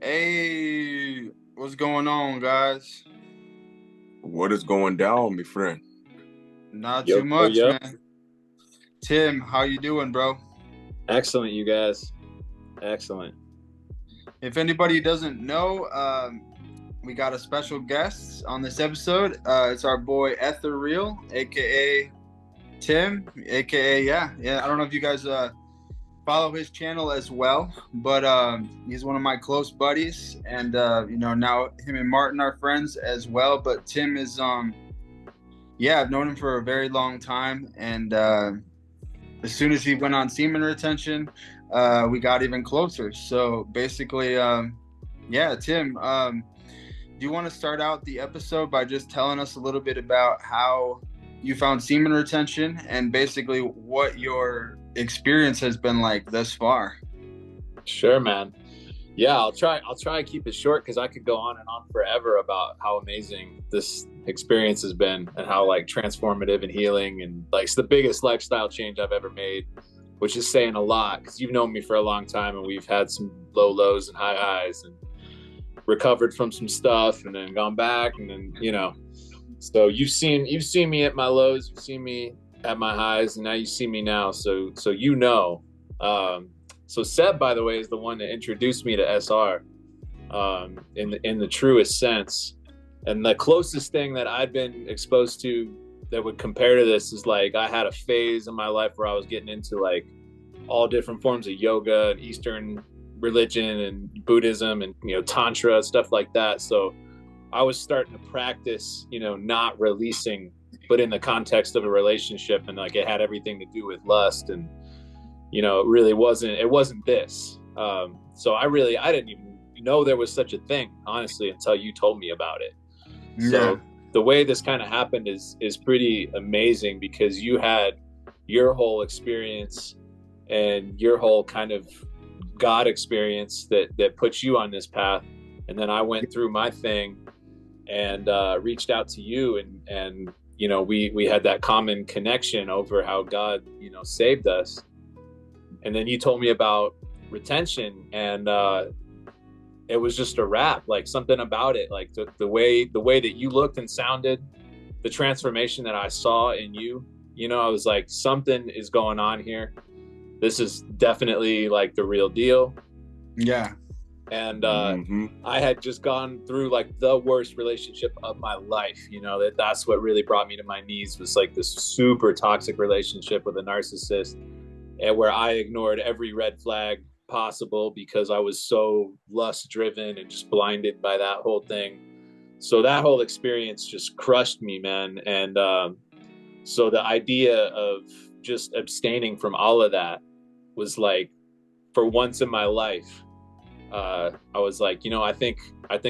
Hey, what's going on, guys? What is going down, my friend? Not Yo, too much, yo. man. Tim, how you doing, bro? Excellent, you guys. Excellent. If anybody doesn't know, we got a special guest on this episode. It's our boy EtherReal, aka Tim, aka yeah. I don't know if you guys follow his channel as well, but he's one of my close buddies, and now him and Martin are friends as well. But Tim is I've known him for a very long time, and as soon as he went on semen retention, we got even closer. So basically, Tim, do you want to start out the episode by just telling us a little bit about how you found semen retention and basically what your experience has been like thus far? Sure, man. Yeah, I'll try to keep it short because I could go on and on forever about how amazing this experience has been and how like transformative and healing, and like it's the biggest lifestyle change I've ever made, which is saying a lot because you've known me for a long time and we've had some low lows and high highs and recovered from some stuff and then gone back and then so you've seen me at my lows, you've seen me at my highs, and now you see me now, so so Seb, by the way, is the one that introduced me to SR in the truest sense. And the closest thing that I'd been exposed to that would compare to this is like I had a phase in my life where I was getting into like all different forms of yoga and Eastern religion and Buddhism and Tantra, stuff like that. So I was starting to practice, not releasing, but in the context of a relationship, and like it had everything to do with lust, and it wasn't this. So I didn't even know there was such a thing, honestly, until you told me about it. Yeah. So the way this kind of happened is pretty amazing because you had your whole experience and your whole kind of God experience that puts you on this path. And then I went through my thing and reached out to you, and we had that common connection over how God, saved us. And then you told me about retention, and it was just a wrap, like something about it, like the way that you looked and sounded, the transformation that I saw in you, I was like, something is going on here. This is definitely like the real deal. Yeah. And I had just gone through like the worst relationship of my life, that's what really brought me to my knees, was like this super toxic relationship with a narcissist, and where I ignored every red flag possible because I was so lust driven and just blinded by that whole thing. So that whole experience just crushed me, man. And so the idea of just abstaining from all of that was like, for once in my life, I was like, I think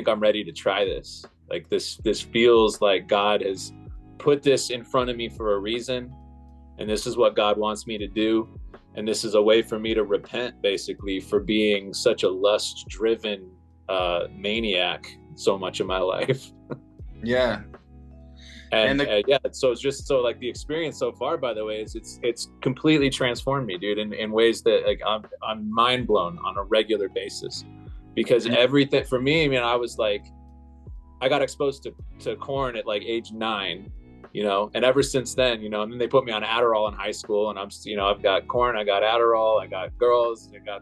I'm ready to try this. Like this feels like God has put this in front of me for a reason, and this is what God wants me to do. And this is a way for me to repent, basically, for being such a lust-driven maniac so much of my life. Yeah. So it's just so like the experience so far, by the way, is it's completely transformed me, dude, in ways that like I'm mind blown on a regular basis, because everything for me, I mean, I was like, I got exposed to corn at like age 9. And ever since then, and then they put me on Adderall in high school, and I'm, I've got corn, I got Adderall, I got girls, I got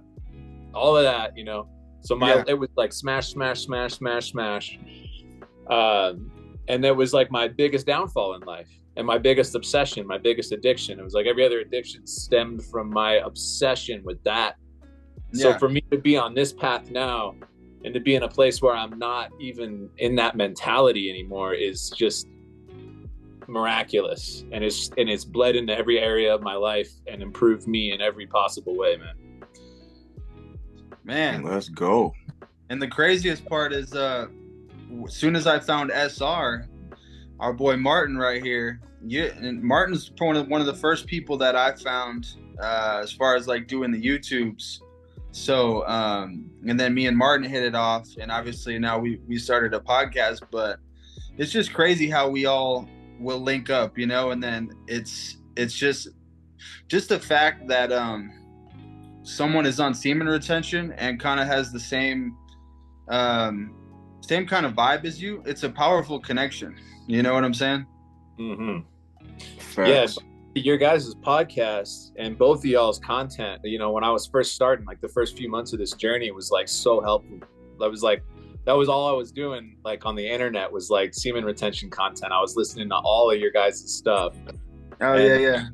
all of that, so it was like smash. And that was like my biggest downfall in life and my biggest obsession, my biggest addiction. It was like every other addiction stemmed from my obsession with that. So for me to be on this path now and to be in a place where I'm not even in that mentality anymore is just miraculous, and it's bled into every area of my life and improved me in every possible way, man. Let's go. And the craziest part is as soon as I found SR, our boy Martin right here, and Martin's one of the first people that I found as far as like doing the YouTubes. So and then me and Martin hit it off, and obviously now we started a podcast. But it's just crazy how we all will link up, and then it's just the fact that someone is on semen retention and kind of has the same same kind of vibe as you, it's a powerful connection. You know what I'm saying? Mm-hmm. Facts. Yeah, your guys' podcast and both of y'all's content, you know, when I was first starting, like the first few months of this journey, it was like so helpful. That was all I was doing, like on the internet, was like semen retention content. I was listening to all of your guys' stuff. Oh, yeah.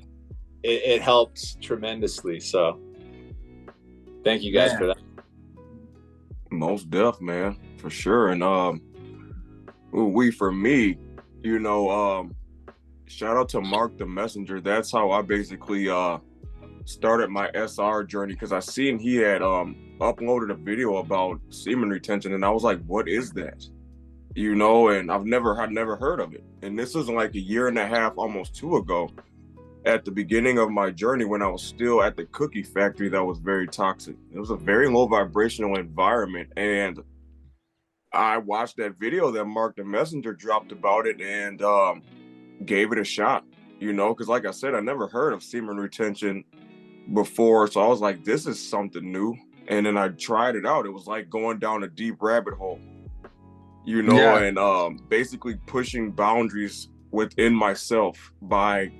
It helped tremendously. So thank you guys for that. Most deaf, man, for sure. And for me, you know, shout out to Mark the Messenger. That's how I basically started my SR journey, because I seen he had uploaded a video about semen retention, and I was like, what is that? You know, and I'd never heard of it. And this was like a year and a half, almost 2 ago, at the beginning of my journey, when I was still at the cookie factory that was very toxic. It was a very low vibrational environment, and I watched that video that Mark the Messenger dropped about it, and gave it a shot, you know, because like I said, I never heard of semen retention before. So I was like, this is something new. And then I tried it out. It was like going down a deep rabbit hole, you know, and basically pushing boundaries within myself by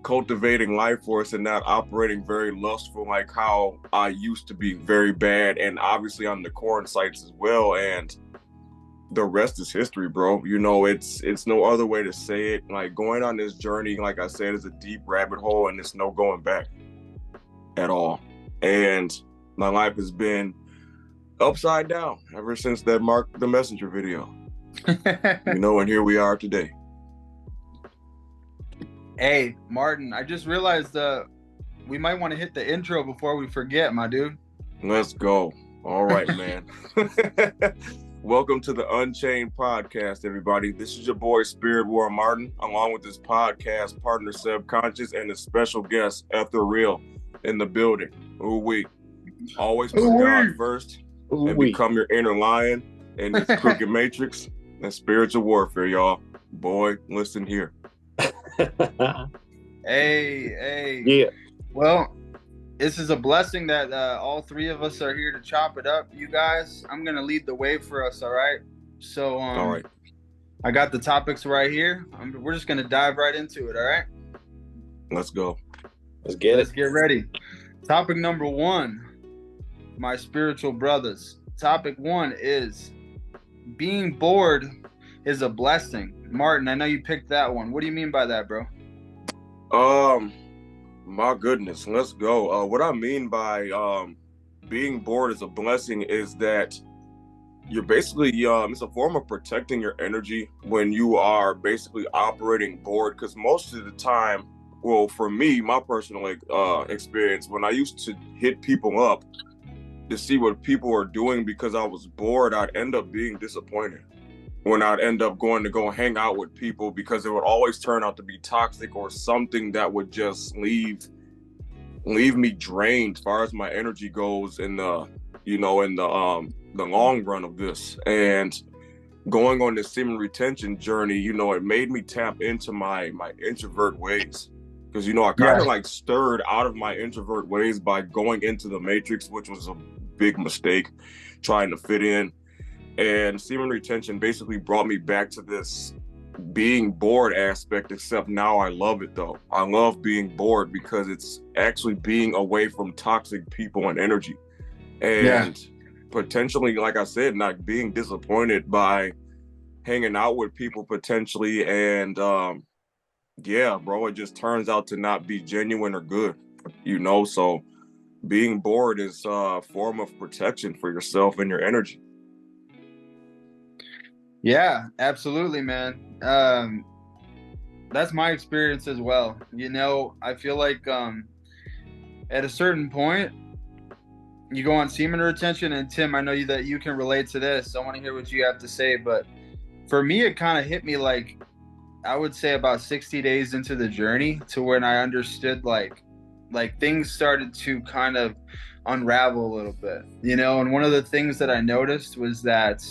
cultivating life force and not operating very lustful like how I used to be, very bad, and obviously on the corn sites as well. And the rest is history, bro. You know, it's no other way to say it. Like, going on this journey, like I said, is a deep rabbit hole, and it's no going back at all. And my life has been upside down ever since that Mark the Messenger video. You know, and here we are today. Hey, Martin, I just realized we might want to hit the intro before we forget, my dude. Let's go. All right, man. Welcome to the Unchained podcast, everybody. This is your boy, Spirit War Martin, along with this podcast partner, Subconscious, and a special guest, EtherReal, in the building. We always put God first and become your inner lion in this crooked matrix and spiritual warfare, y'all. Boy, listen here. Hey. Yeah. Well, this is a blessing that all three of us are here to chop it up, you guys. I'm going to lead the way for us, all right? So, all right. I got the topics right here. We're just going to dive right into it, all right? Let's go. Let's get ready. Topic number 1, my spiritual brothers. Topic 1 is being bored is a blessing. Martin, I know you picked that one. What do you mean by that, bro? My goodness, let's go. What I mean by being bored is a blessing is that you're basically, it's a form of protecting your energy when you are basically operating bored. Because most of the time, well, for me, my personal experience, when I used to hit people up to see what people were doing because I was bored, I'd end up being disappointed when I'd end up going to go hang out with people, because it would always turn out to be toxic or something that would just leave me drained as far as my energy goes in the long run of this. And going on this semen retention journey, you know, it made me tap into my introvert ways, because, you know, I kind of like stirred out of my introvert ways by going into the matrix, which was a big mistake, trying to fit in. And semen retention basically brought me back to this being bored aspect, except now I love it though. I love being bored because it's actually being away from toxic people and energy. And potentially, like I said, not being disappointed by hanging out with people potentially. And bro, it just turns out to not be genuine or good, you know? So being bored is a form of protection for yourself and your energy. Yeah, absolutely, man. That's my experience as well. You know, I feel like at a certain point, you go on semen retention, and Tim, I know that you can relate to this. I want to hear what you have to say, but for me, it kind of hit me like, I would say about 60 days into the journey, to when I understood like things started to kind of unravel a little bit, you know. And one of the things that I noticed was that,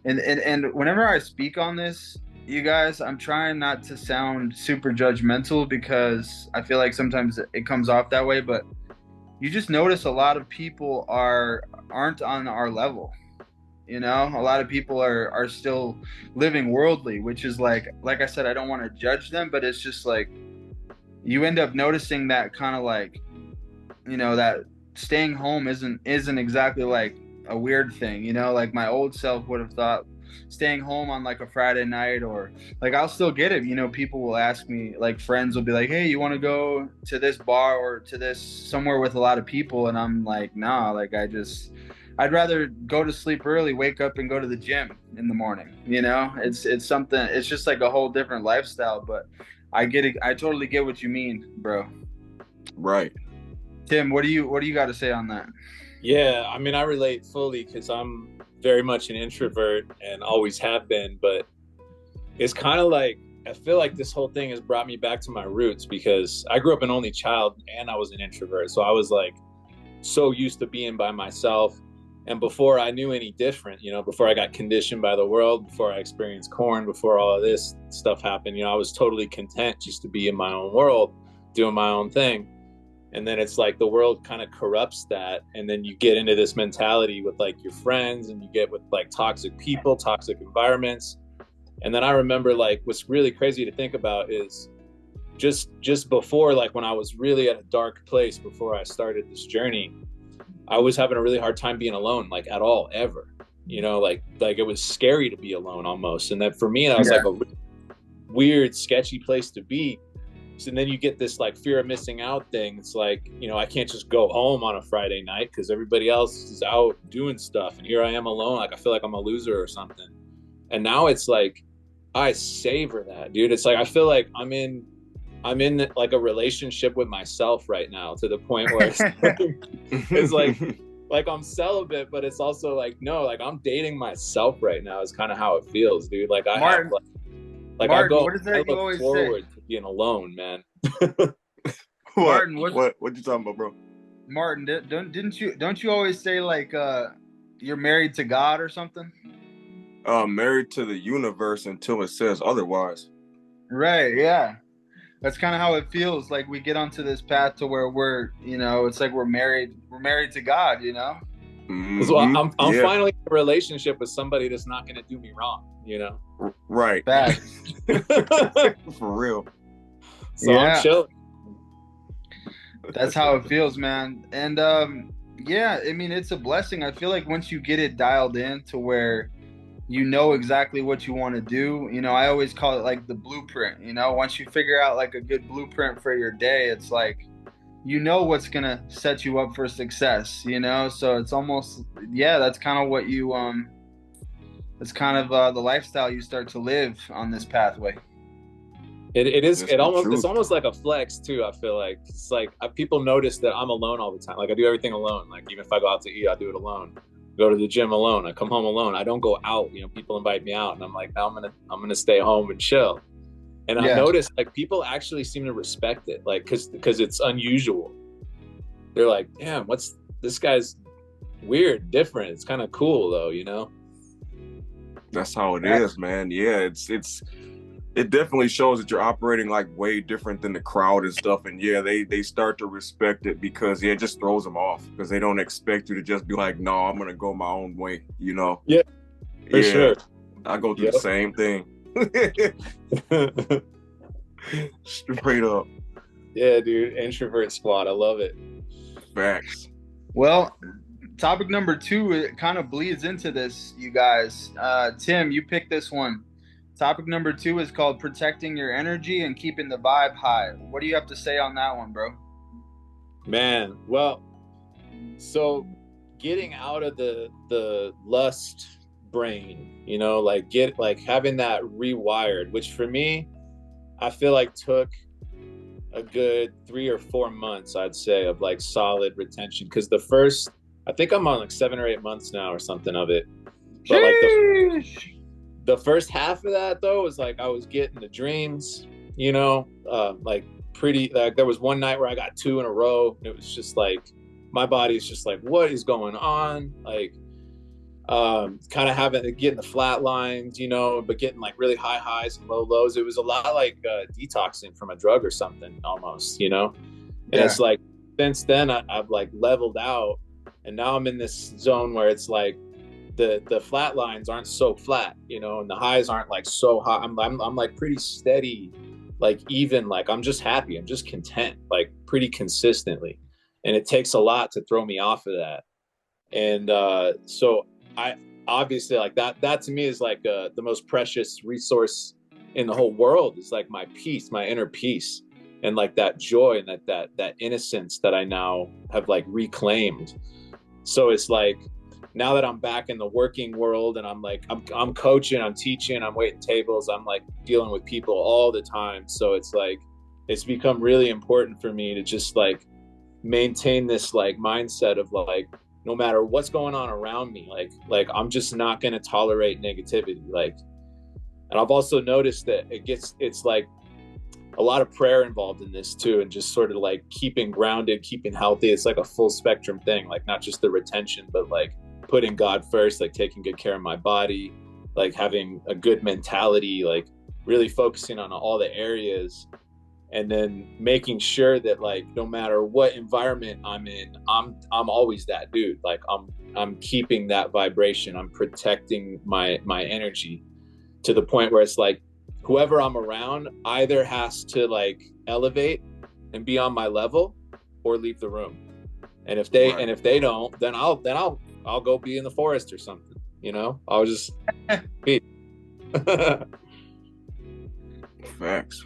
and whenever I speak on this, you guys, I'm trying not to sound super judgmental, because I feel like sometimes it comes off that way, but you just notice a lot of people aren't on our level. You know, a lot of people are still living worldly, which is like I said, I don't want to judge them, but it's just like you end up noticing that kind of like, you know, that staying home isn't exactly like a weird thing, you know, like my old self would have thought staying home on like a Friday night, or like I'll still get it, you know, people will ask me, like friends will be like, hey, you want to go to this bar or to this somewhere with a lot of people, and I'm like, nah, like I'd rather go to sleep early, wake up and go to the gym in the morning, you know. It's something, it's just like a whole different lifestyle, but I get it, I totally get what you mean, bro. Right. Tim, what do you got to say on that? Yeah, I mean, I relate fully because I'm very much an introvert and always have been, but it's kind of like, I feel like this whole thing has brought me back to my roots because I grew up an only child and I was an introvert. So I was like so used to being by myself. And before I knew any different, you know, before I got conditioned by the world, before I experienced corn, before all of this stuff happened, you know, I was totally content just to be in my own world, doing my own thing. And then it's like the world kind of corrupts that. And then you get into this mentality with like your friends, and you get with like toxic people, toxic environments. And then I remember like what's really crazy to think about is just before, like when I was really at a dark place before I started this journey, I was having a really hard time being alone, like at all, ever, you know, like it was scary to be alone almost. And that for me, that was like a weird, sketchy place to be. So then you get this like fear of missing out thing. It's like, you know, I can't just go home on a Friday night because everybody else is out doing stuff. And here I am alone. Like I feel like I'm a loser or something. And now it's like, I savor that, dude. It's like, I feel like I'm in like a relationship with myself right now, to the point where it's like I'm celibate, but it's also like, no, like I'm dating myself right now is kind of how it feels, dude. Like I Martin, have like Martin, I what is that look you always forward say? to being alone, man. Martin, what you talking about, bro? Martin, don't you always say like you're married to God or something? Married to the universe until it says otherwise. Right, yeah. That's kind of how it feels. Like we get onto this path to where we're, you know, it's like we're married to God, you know? Mm-hmm. So I'm finally in a relationship with somebody that's not going to do me wrong, you know? Right. Facts. For real. So I'm chilling. That's how it feels, man. And yeah, I mean, it's a blessing. I feel like once you get it dialed in to where you know exactly what you want to do, you know, I always call it like the blueprint, you know, once you figure out like a good blueprint for your day, it's like, you know, what's going to set you up for success, you know? So it's almost, yeah, that's kind of what you, it's kind of the lifestyle you start to live on this pathway. It's almost like a flex too. I feel like it's like people notice that I'm alone all the time. Like I do everything alone. Like even if I go out to eat, I do it alone. Go to the gym alone. I come home alone. I don't go out. You know, people invite me out, and I'm like, no, I'm gonna stay home and chill. And I noticed like people actually seem to respect it, like because it's unusual. They're like, damn, this guy's weird, different. It's kind of cool though, you know. That's how it is, man. Yeah, it definitely shows that you're operating like way different than the crowd and stuff. And yeah, they start to respect it because it just throws them off because they don't expect you to just be like, no, I'm going to go my own way, you know? Yeah, for sure. I go through the same thing. Straight up. Yeah, dude. Introvert squad. I love it. Facts. Well, topic number 2, it kind of bleeds into this, you guys. Tim, you picked this one. Topic number 2 is called protecting your energy and keeping the vibe high. What do you have to say on that one, bro? Man, well, so getting out of the lust brain, you know, like having that rewired, which for me, I feel like took a good 3 or 4 months, I'd say, of like solid retention. Because I think I'm on like 7 or 8 months now or something of it. But like the first half of that though was like I was getting the dreams, you know, like there was one night where I got 2 in a row. And it was just like my body's just like, what is going on? Like kind of getting the flat lines, you know, but getting like really high highs and low lows. It was a lot like detoxing from a drug or something almost, you know. And it's like since then I've like leveled out, and now I'm in this zone where it's like the flat lines aren't so flat, you know, and the highs aren't like so high. I'm like pretty steady, like even, like I'm just happy, I'm just content, like pretty consistently. And it takes a lot to throw me off of that. And so I obviously, like that to me is like the most precious resource in the whole world, is like my peace, my inner peace, and like that joy and that innocence that I now have like reclaimed. So it's like, now that I'm back in the working world and I'm like, I'm coaching, I'm teaching, I'm waiting tables, I'm like dealing with people all the time. So it's like, it's become really important for me to just like maintain this like mindset of like, no matter what's going on around me, like I'm just not going to tolerate negativity. Like, and I've also noticed that it's like a lot of prayer involved in this too, and just sort of like keeping grounded, keeping healthy. It's like a full spectrum thing, like not just the retention, but like putting God first, like taking good care of my body, like having a good mentality, like really focusing on all the areas, and then making sure that like no matter what environment I'm in, I'm always that dude. Like I'm keeping that vibration, I'm protecting my energy, to the point where it's like whoever I'm around either has to like elevate and be on my level or leave the room. And if they don't, then I'll go be in the forest or something, you know? I'll just be. Facts.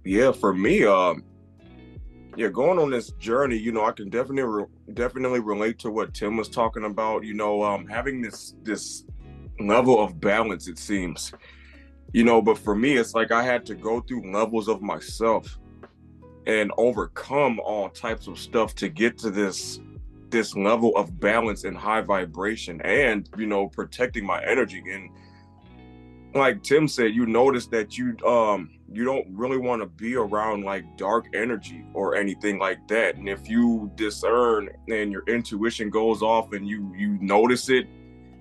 Yeah, for me, going on this journey, you know, I can definitely relate to what Tim was talking about, you know, having this level of balance, it seems, you know. But for me, it's like I had to go through levels of myself and overcome all types of stuff to get to this level of balance and high vibration, and, you know, protecting my energy. And like Tim said, you notice that you don't really want to be around like dark energy or anything like that. And if you discern and your intuition goes off and you notice it,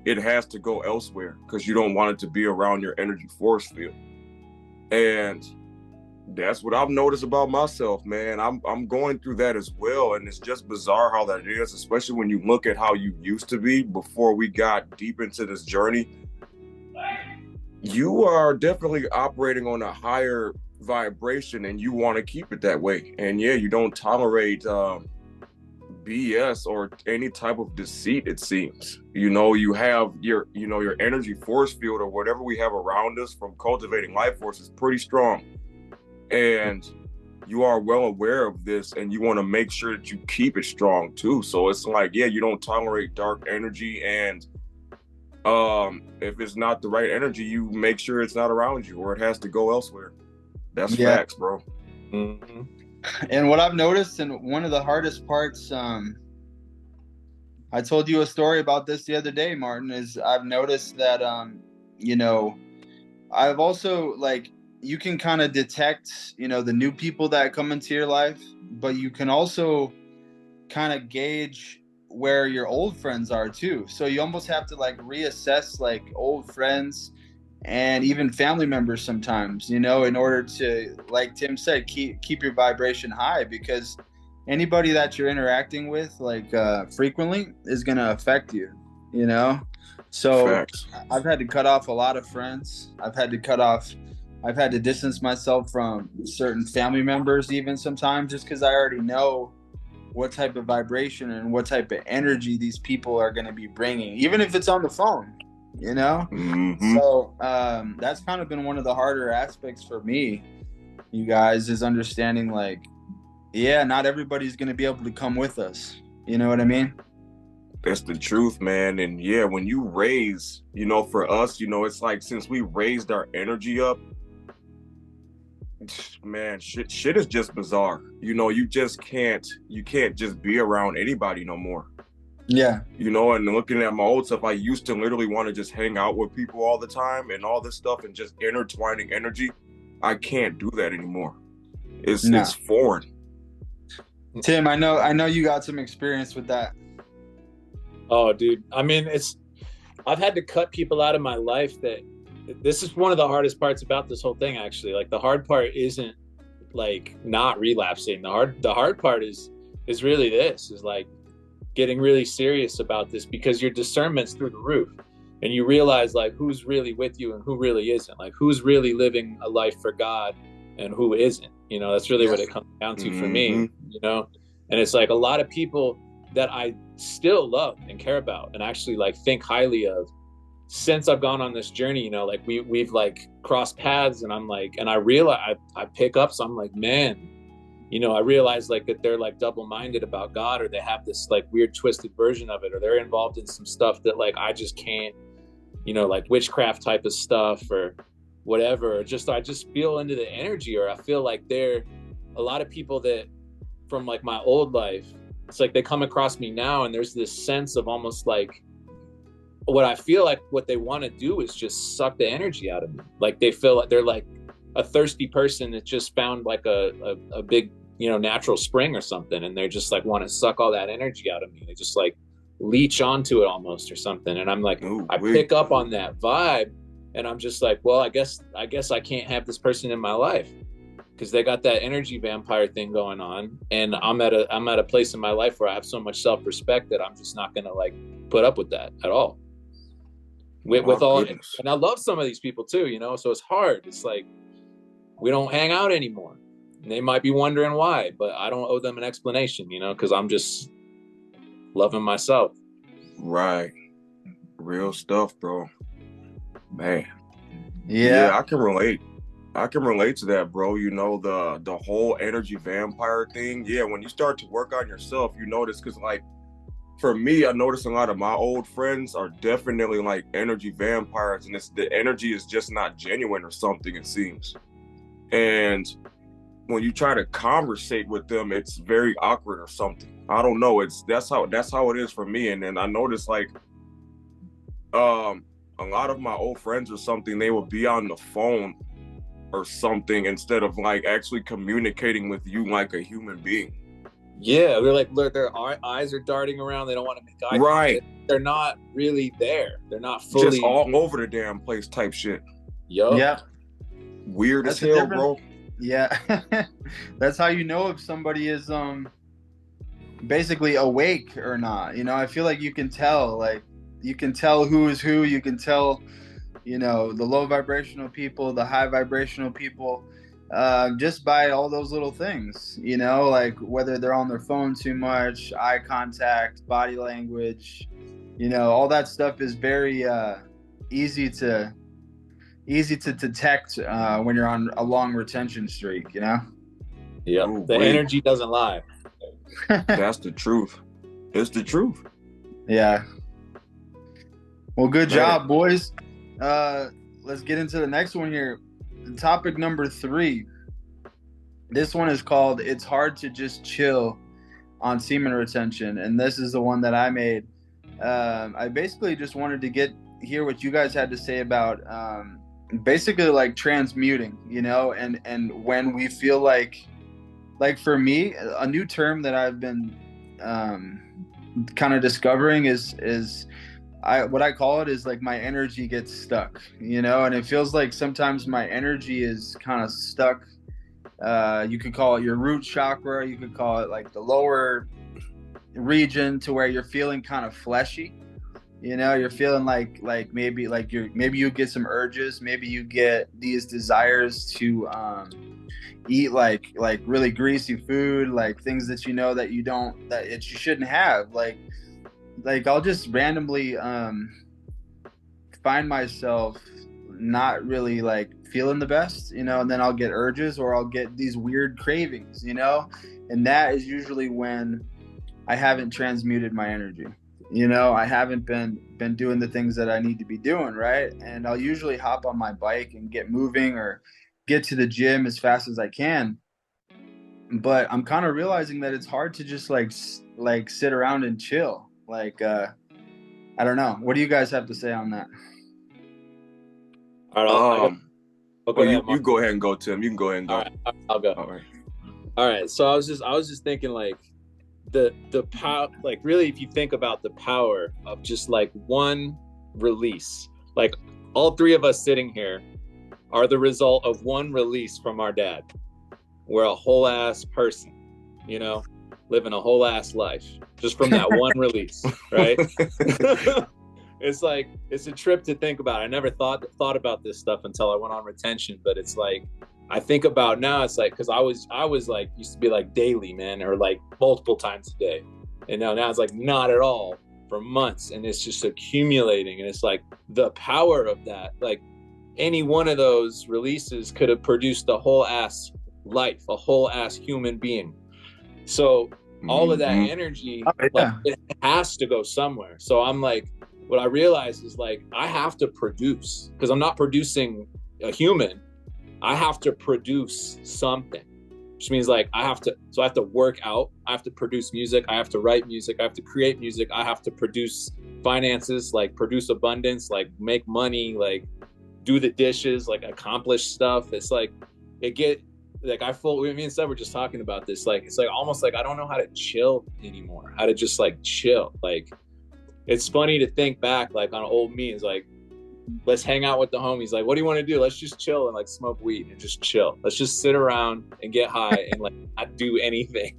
it has to go elsewhere, because you don't want it to be around your energy force field. And that's what I've noticed about myself, man. I'm going through that as well, and it's just bizarre how that is, especially when you look at how you used to be before we got deep into this journey. You are definitely operating on a higher vibration, and you want to keep it that way. And yeah, you don't tolerate BS or any type of deceit, it seems. You know, you have your energy force field, or whatever we have around us from cultivating life force, is pretty strong. And you are well aware of this, and you want to make sure that you keep it strong too. So it's like, yeah, you don't tolerate dark energy, and if it's not the right energy, you make sure it's not around you, or it has to go elsewhere. That's facts, bro. Mm-hmm. And what I've noticed, and one of the hardest parts, I told you a story about this the other day, Martin, is I've noticed that, you know, I've also, like, you can kind of detect, you know, the new people that come into your life, but you can also kind of gauge where your old friends are too. So you almost have to like reassess like old friends and even family members sometimes, you know, in order to, like Tim said, keep your vibration high, because anybody that you're interacting with like frequently is going to affect you, you know. So Facts. I've had to cut off a lot of friends. I've had to distance myself from certain family members even sometimes, just because I already know what type of vibration and what type of energy these people are going to be bringing, even if it's on the phone, you know? Mm-hmm. So that's kind of been one of the harder aspects for me, you guys, is understanding like, yeah, not everybody's going to be able to come with us. You know what I mean? That's the truth, man. And yeah, when you raise, you know, for us, you know, it's like, since we raised our energy up, man, shit is just bizarre. You know, you can't just be around anybody no more. Yeah. You know, and looking at my old stuff, I used to literally want to just hang out with people all the time and all this stuff and just intertwining energy. I can't do that anymore. It's foreign. Tim, I know you got some experience with that. Oh, dude. I mean, I've had to cut people out of my life that, this is one of the hardest parts about this whole thing, actually. Like, the hard part isn't like not relapsing. The hard part is really this, is like getting really serious about this, because your discernment's through the roof, and you realize like who's really with you and who really isn't, like who's really living a life for God and who isn't. You know, that's really what it comes down to for me, you know. And it's like a lot of people that I still love and care about and actually like think highly of, since I've gone on this journey, you know, like we've like crossed paths, and I'm like, and I realize I pick up, so I'm like, man, you know, I realize like that they're like double-minded about God, or they have this like weird twisted version of it, or they're involved in some stuff that like I just can't, you know, like witchcraft type of stuff or whatever. Or just I just feel into the energy, or I feel like they're a lot of people that from like my old life, it's like they come across me now, and there's this sense of almost like what I feel like what they want to do is just suck the energy out of me. Like they feel like they're like a thirsty person that just found like a big, you know, natural spring or something, and they're just like want to suck all that energy out of me. They just like leech onto it almost or something. And I'm like, I pick up on that vibe, and I'm just like, well, I guess I can't have this person in my life because they got that energy vampire thing going on, and I'm at a place in my life where I have so much self-respect that I'm just not gonna like put up with that at all. With all, and I love some of these people too, you know, so it's hard. It's like we don't hang out anymore, and they might be wondering why, but I don't owe them an explanation, you know, because I'm just loving myself. Right. Real stuff, bro. Man. Yeah, I can relate. I can relate to that, bro. You know, the whole energy vampire thing. Yeah, when you start to work on yourself, you notice, because like for me, I noticed a lot of my old friends are definitely like energy vampires, and it's the energy is just not genuine or something, it seems. And when you try to conversate with them, it's very awkward or something. I don't know. That's how it is for me. And then I noticed like a lot of my old friends or something, they will be on the phone or something instead of like actually communicating with you like a human being. Yeah, they're like, their eyes are darting around. They don't want to make eye contact. They're not really there. They're not fully just all over the damn place type shit. Yeah. Weird as hell, bro. Yeah. That's how you know if somebody is basically awake or not. You know, I feel like you can tell who is who. You can tell, you know, the low vibrational people, the high vibrational people, just by all those little things, you know, like whether they're on their phone too much, eye contact, body language, you know, all that stuff is very easy to detect when you're on a long retention streak, you know? Yeah, the energy doesn't lie. That's the truth. It's the truth. Yeah. Well, good job, boys. Let's get into the next one here. Topic number 3. This one is called "It's Hard to Just Chill on Semen Retention," and this is the one that I made. I basically just wanted to hear what you guys had to say about basically like transmuting, you know, and when we feel like for me, a new term that I've been kind of discovering is what I call it is like my energy gets stuck, you know, and it feels like sometimes my energy is kind of stuck. You could call it your root chakra. You could call it like the lower region, to where you're feeling kind of fleshy. You know, you're feeling like maybe you get some urges. Maybe you get these desires to eat like really greasy food, like things that you know that you shouldn't have. Like I'll just randomly find myself not really like feeling the best, you know, and then I'll get urges, or I'll get these weird cravings, you know, and that is usually when I haven't transmuted my energy. You know, I haven't been doing the things that I need to be doing, right? And I'll usually hop on my bike and get moving or get to the gym as fast as I can. But I'm kind of realizing that it's hard to just like sit around and chill. Like, I don't know. What do you guys have to say on that? All right, you go ahead and go, Tim. You can go ahead and go. All right, I'll go. All right. So I was just thinking like the power, like really, if you think about the power of just like one release, like all 3 of us sitting here are the result of one release from our dad. We're a whole ass person, you know, living a whole ass life. just from that one release, right? It's like, it's a trip to think about. I never thought about this stuff until I went on retention, but it's like, I think about now, it's like, because I was like, used to be like daily, man, or like multiple times a day. And now it's like not at all for months. And it's just accumulating. And it's like the power of that, like any one of those releases could have produced a whole ass life, a whole ass human being. So all of that energy, like, it has to go somewhere. So I'm like, what I realized is like, I have to produce, because I'm not producing a human. I have to produce something, which means like I have to work out. I have to produce music. I have to write music. I have to create music. I have to produce finances, like produce abundance, like make money, like do the dishes, like accomplish stuff. It's like, me and Seb were just talking about this. Like, it's like almost like I don't know how to chill anymore, how to just like chill. Like, it's funny to think back, like on old me, is like, let's hang out with the homies. Like, what do you want to do? Let's just chill and like smoke weed and just chill. Let's just sit around and get high and like not do anything.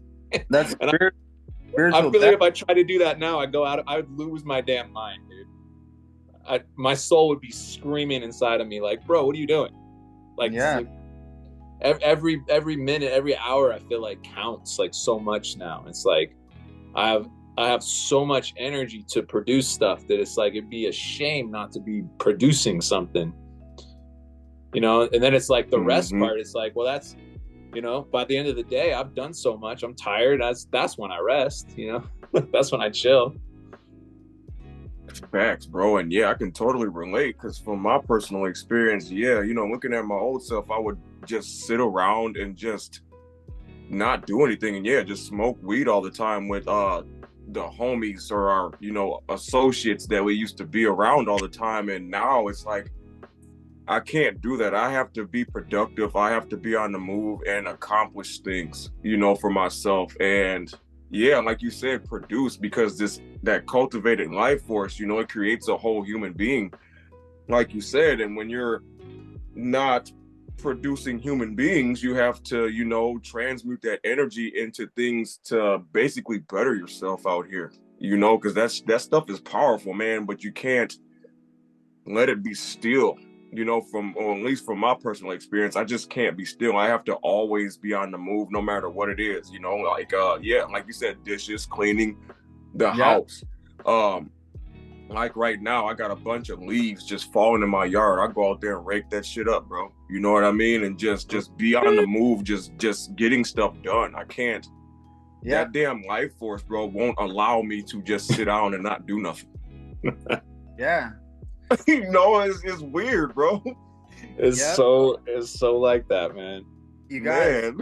That's and I feel like if I try to do that now, I would lose my damn mind, dude. My soul would be screaming inside of me, like, bro, what are you doing? Like, yeah. Like, every minute, every hour, I feel like counts like so much now. It's like I have so much energy to produce stuff that it's like, it'd be a shame not to be producing something, you know? And then it's like the rest part, it's like, well, that's, you know, by the end of the day, I've done so much, I'm tired. That's when I rest, you know, that's when I chill. Facts, bro. And yeah, I can totally relate, because from my personal experience, yeah, you know, looking at my old self, I would just sit around and just not do anything. And yeah, just smoke weed all the time with, the homies or our, you know, associates that we used to be around all the time. And now it's like, I can't do that. I have to be productive. I have to be on the move and accomplish things, you know, for myself. And yeah, like you said, produce, because that cultivated life force, you know, it creates a whole human being, like you said. And when you're not producing human beings, you have to, you know, transmute that energy into things to basically better yourself out here, you know, because that stuff is powerful, man. But you can't let it be still, you know, or at least from my personal experience, I just can't be still. I have to always be on the move, no matter what it is, you know, like yeah, like you said, dishes, cleaning the house. Like right now, I got a bunch of leaves just falling in my yard. I go out there and rake that shit up, bro. You know what I mean? And just be on the move, just getting stuff done. I can't. Yeah. That damn life force, bro, won't allow me to just sit down and not do nothing. Yeah. You know, it's weird, bro. It's so like that, man. You guys.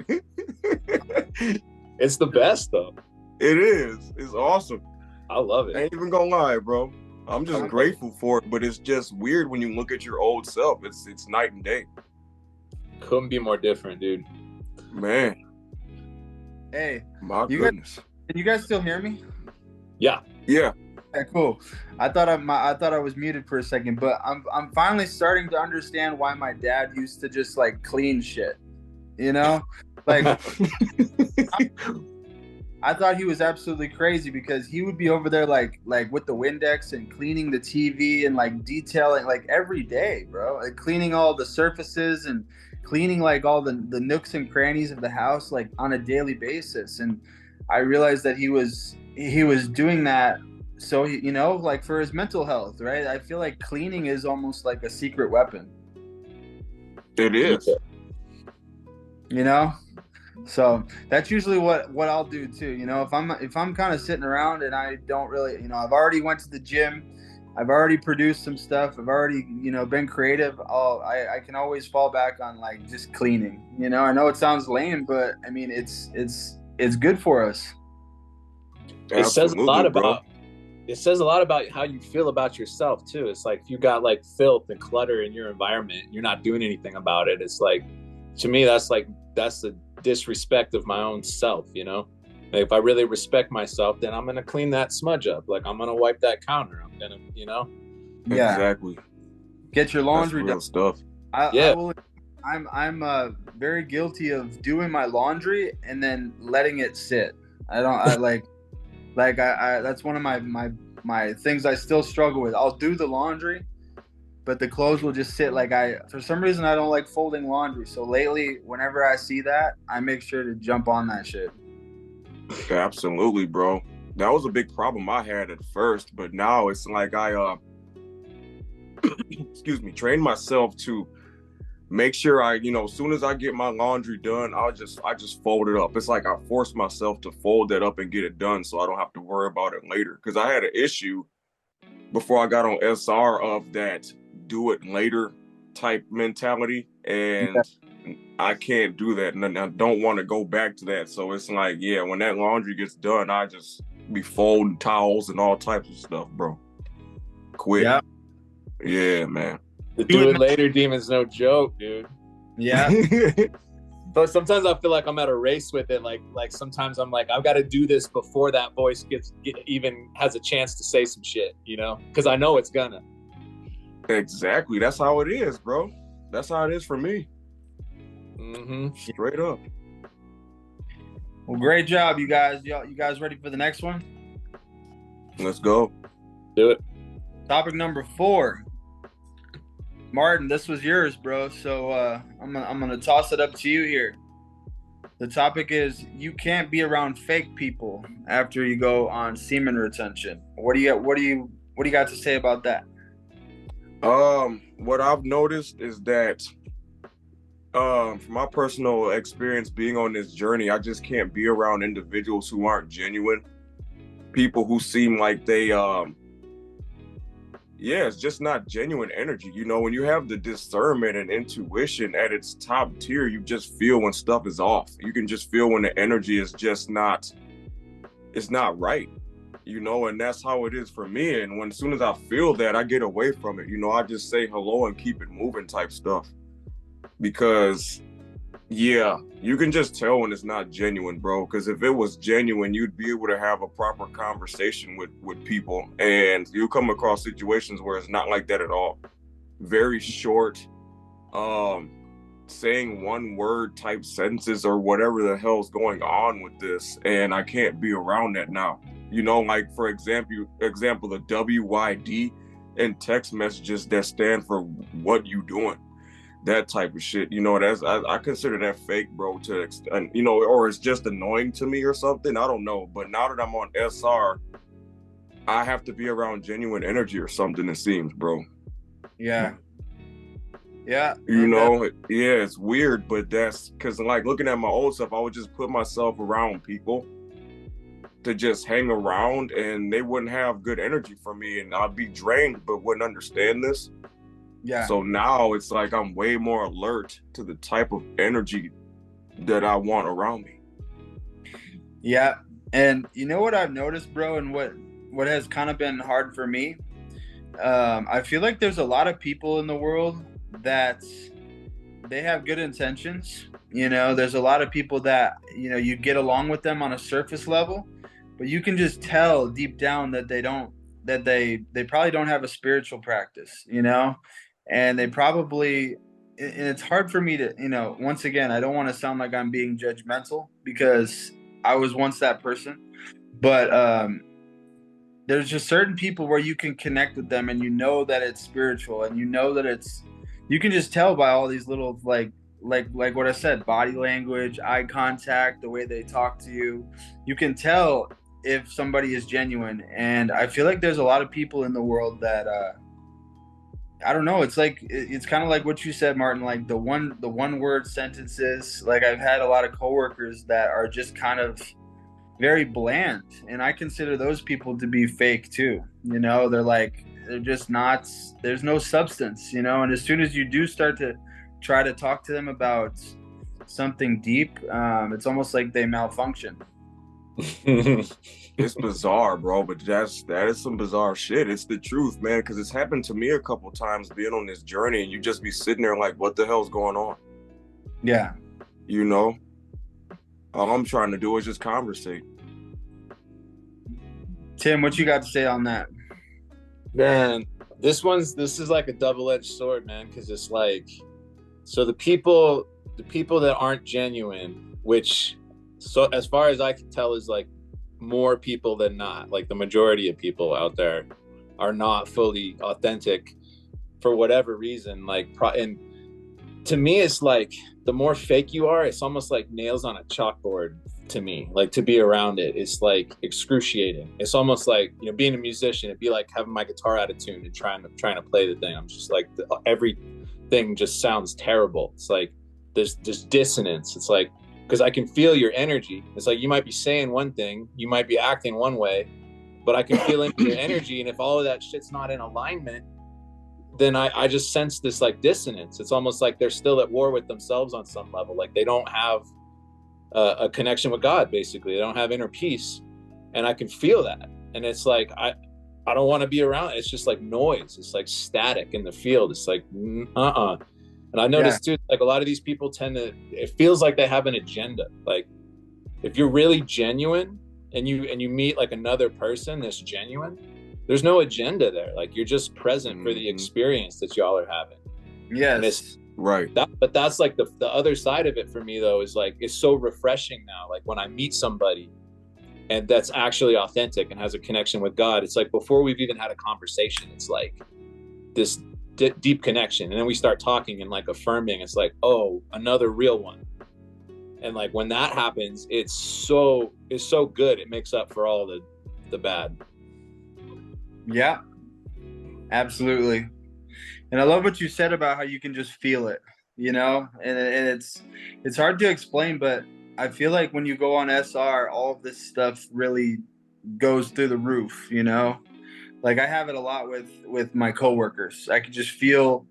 It's the best, though. It is. It's awesome. I love it. I ain't even gonna lie, bro. I'm just grateful for it, but it's just weird when you look at your old self. It's night and day. Couldn't be more different, dude. Man. Hey. My goodness. Can you guys still hear me? Yeah. Yeah. Okay, cool. I thought I was muted for a second, but I'm finally starting to understand why my dad used to just like clean shit. You know? Like I thought he was absolutely crazy, because he would be over there like with the Windex and cleaning the TV and like detailing like every day, bro. Like cleaning all the surfaces and cleaning like all the nooks and crannies of the house like on a daily basis. And I realized that he was doing that so you know, like for his mental health, right? I feel like cleaning is almost like a secret weapon. It is. You know? So that's usually what I'll do too. You know, if I'm kind of sitting around and I don't really, you know, I've already went to the gym, I've already produced some stuff, I've already, you know, been creative. I can always fall back on like just cleaning. You know, I know it sounds lame, but I mean it's good for us. It says a lot about how you feel about yourself too. It's like if you got like filth and clutter in your environment, you're not doing anything about it. It's like, to me, that's the disrespect of my own self, you know? Like if I really respect myself, then I'm gonna clean that smudge up. Like I'm gonna wipe that counter. I'm gonna, you know? Yeah. Exactly. Get your laundry done. Stuff. I'm very guilty of doing my laundry and then letting it sit. Like I that's one of my things I still struggle with. I'll do the laundry, but the clothes will just sit like for some reason I don't like folding laundry. So lately, whenever I see that, I make sure to jump on that shit. Absolutely, bro. That was a big problem I had at first, but now it's like I excuse me, train myself to make sure I, as soon as I get my laundry done, I just fold it up. It's like I force myself to fold that up and get it done so I don't have to worry about it later. Because I had an issue before I got on SR of that do it later type mentality, and I can't do that, and I don't want to go back to that. So it's like, yeah, when that laundry gets done, I just be folding towels and all types of stuff, bro. Quick. Yeah, man. The do it later demon's no joke, dude. Yeah. But sometimes I feel like I'm at a race with it. Like sometimes I'm like, I've got to do this before that voice even has a chance to say some shit, because I know it's gonna. Exactly. That's how it is, bro. That's how it is for me. Mm-hmm. Straight up. Well, great job, you guys. You guys ready for the next one? Let's go. Do it. Topic number 4. Martin, this was yours, bro. So I'm gonna toss it up to you here. The topic is you can't be around fake people after you go on semen retention. What do you got to say about that? What I've noticed is that from my personal experience being on this journey, I just can't be around individuals who aren't genuine. People who seem like they it's just not genuine energy. When you have the discernment and intuition at its top tier, you just feel when stuff is off. You can just feel when the energy is just not, it's not right, and that's how it is for me. And as soon as I feel that, I get away from it. I just say hello and keep it moving type stuff. Because you can just tell when it's not genuine, bro. Because if it was genuine, you'd be able to have a proper conversation with people, and you come across situations where it's not like that at all. Very short, saying one word type sentences or whatever the hell's going on with this, and I can't be around that now. Like for example, the WYD in text messages that stand for what you doing. That type of shit, I consider that fake, bro, or it's just annoying to me or something. I don't know. But now that I'm on SR, I have to be around genuine energy or something, it seems, bro. Yeah. Yeah. It's weird, but that's because, like, looking at my old stuff, I would just put myself around people to just hang around, and they wouldn't have good energy for me, and I'd be drained, but wouldn't understand this. Yeah. So now it's like I'm way more alert to the type of energy that I want around me. Yeah. And you know what I've noticed, bro, and what has kind of been hard for me? I feel like there's a lot of people in the world that they have good intentions. There's a lot of people that, you get along with them on a surface level, but you can just tell deep down that they probably don't have a spiritual practice, and they probably, and it's hard for me to, once again, I don't want to sound like I'm being judgmental because I was once that person, but there's just certain people where you can connect with them and that it's spiritual, and that you can just tell by all these little like what I said, body language, eye contact, the way they talk to you. You can tell if somebody is genuine. And I feel like there's a lot of people in the world that I don't know. It's like it's kind of like what you said, Martin. Like the one word sentences. Like I've had a lot of coworkers that are just kind of very bland, and I consider those people to be fake too. They're just not. There's no substance, And as soon as you do start to try to talk to them about something deep, it's almost like they malfunction. It's bizarre, bro, but that is some bizarre shit. It's the truth, man, because it's happened to me a couple times being on this journey, and you just be sitting there like, what the hell's going on? Yeah. All I'm trying to do is just conversate. Tim, what you got to say on that? Man, this is like a double-edged sword, man, because it's like, so the people that aren't genuine, which, so as far as I can tell, is like more people than not, like the majority of people out there are not fully authentic for whatever reason. Like, and to me, it's like the more fake you are, it's almost like nails on a chalkboard to me. Like, to be around it, it's like excruciating. It's almost like, you know, being a musician, it'd be like having my guitar out of tune and trying to play the thing. I'm just like, everything just sounds terrible. It's like there's dissonance. It's like, because I can feel your energy. It's like you might be saying one thing, you might be acting one way, but I can feel your energy. And if all of that shit's not in alignment, then I just sense this like dissonance. It's almost like they're still at war with themselves on some level. Like they don't have a connection with God, basically. They don't have inner peace. And I can feel that. And it's like, I don't want to be around it. It's just like noise. It's like static in the field. It's like, And I noticed too, like a lot of these people it feels like they have an agenda. Like if you're really genuine and you meet like another person that's genuine, there's no agenda there. Like you're just present for the experience that y'all are having. Yes. Right. But that's like the other side of it for me though, is like, it's so refreshing now. Like when I meet somebody and that's actually authentic and has a connection with God, it's like before we've even had a conversation, it's like this deep connection. And then we start talking and like affirming. It's like, oh, another real one. And like when that happens, it's so good. It makes up for all the bad. Yeah, absolutely. And I love what you said about how you can just feel it, you know, and it's hard to explain, but I feel like when you go on SR, all of this stuff really goes through the roof, you know. Like I have it a lot with my coworkers. I can feel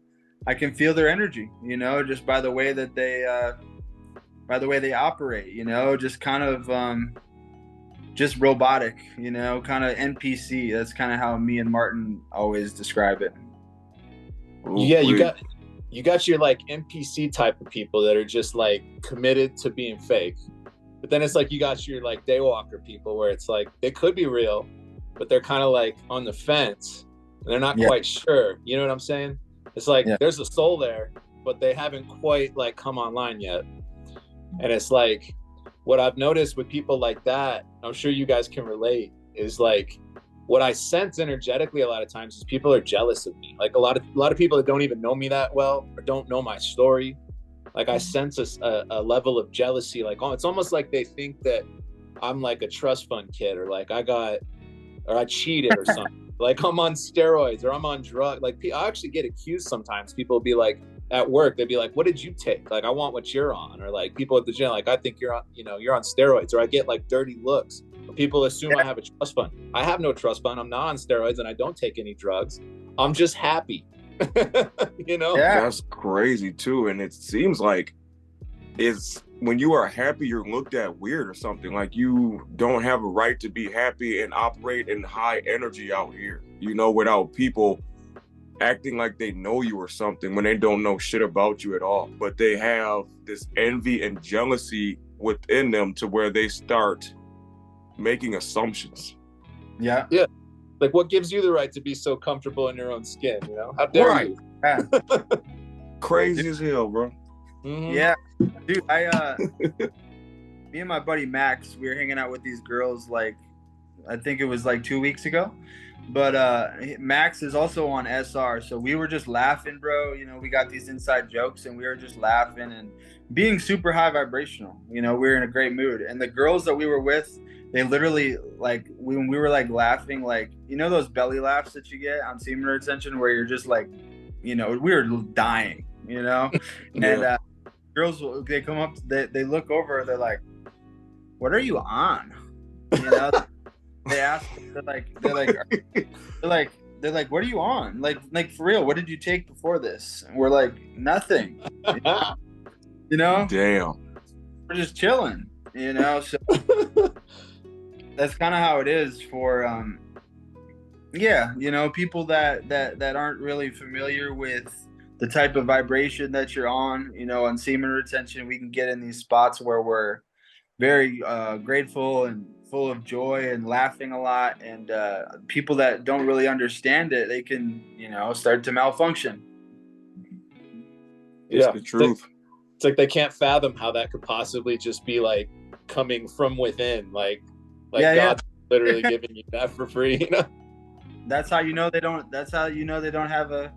their energy, you know, just by the way that they operate, you know, just kind of just robotic, you know, kind of NPC. That's kind of how me and Martin always describe it. Ooh, yeah, you got your like NPC type of people that are just like committed to being fake. But then it's like you got your like daywalker people where it's like they could be real, but they're kind of like on the fence and they're not quite sure. You know what I'm saying? It's like there's a soul there, but they haven't quite like come online yet. And it's like what I've noticed with people like that, I'm sure you guys can relate, is like what I sense energetically a lot of times is people are jealous of me. Like a lot of people that don't even know me that well or don't know my story. Like I sense a level of jealousy. Like, oh, it's almost like they think that I'm like a trust fund kid or like I cheated or something. Like I'm on steroids or I'm on drugs. Like I actually get accused sometimes. People will be like at work, they'd be like, what did you take? Like, I want what you're on. Or like people at the gym, like, I think you're on steroids. Or I get like dirty looks. People assume I have a trust fund. I have no trust fund. I'm not on steroids and I don't take any drugs. I'm just happy. You know? Yeah. That's crazy too. And it seems like it's when you are happy, you're looked at weird or something. Like you don't have a right to be happy and operate in high energy out here, you know, without people acting like they know you or something when they don't know shit about you at all. But they have this envy and jealousy within them to where they start making assumptions. Yeah. Like what gives you the right to be so comfortable in your own skin, you know? How dare you? Yeah. Crazy as hell, bro. Mm-hmm. Yeah. Dude, me and my buddy Max, we were hanging out with these girls like, I think it was like 2 weeks ago. But Max is also on SR, so we were just laughing, bro. You know, we got these inside jokes and we were just laughing and being super high vibrational. You know, we were in a great mood. And the girls that we were with, they literally, like, when we were like laughing, like, you know those belly laughs that you get on semen retention where you're just like, you know, we were dying, you know? And girls, they come up, they look over, they're like, what are you on? You know? They ask, they're like, what are you on? Like for real, what did you take before this? And we're like, nothing. You know? Damn. We're just chilling, you know? So that's kind of how it is for, you know, people that aren't really familiar with the type of vibration that you're on, you know, on semen retention. We can get in these spots where we're very grateful and full of joy and laughing a lot, and people that don't really understand it, they can, you know, start to malfunction. It's the truth. It's like they can't fathom how that could possibly just be like coming from within. Like Like Yeah, God's literally giving you that for free, you know? That's how you know they don't. That's how you know they don't have a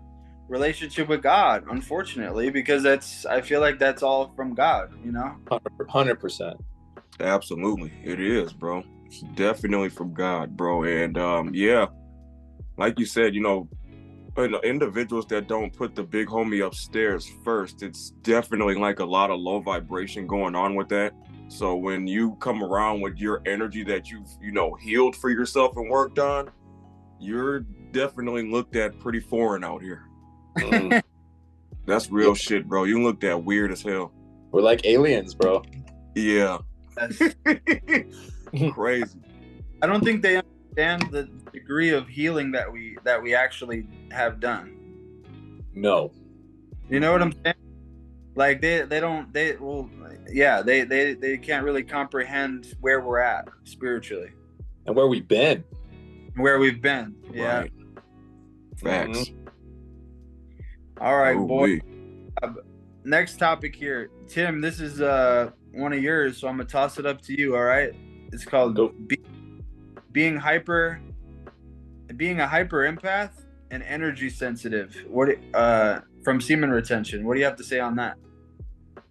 relationship with God, unfortunately, because I feel like that's all from God, you know. 100%. Absolutely, it is, bro. It's definitely from God, bro. And yeah, like you said, individuals that don't put the big homie upstairs first, it's definitely like a lot of low vibration going on with that. So when you come around with your energy that you've healed for yourself and worked on, you're definitely looked at pretty foreign out here. That's real shit, bro. You looked at weird as hell. We're like aliens, bro. Yeah. Crazy. I don't think they understand the degree of healing that we actually have done. No. You know what I'm saying? Like they can't really comprehend where we're at spiritually. And where we've been. Where we've been. Yeah. Right. Facts. All right, boy. Next topic here. Tim, this is one of yours, so I'm gonna toss it up to you, all right? It's called being a hyper empath and energy sensitive. What from semen retention. What do you have to say on that?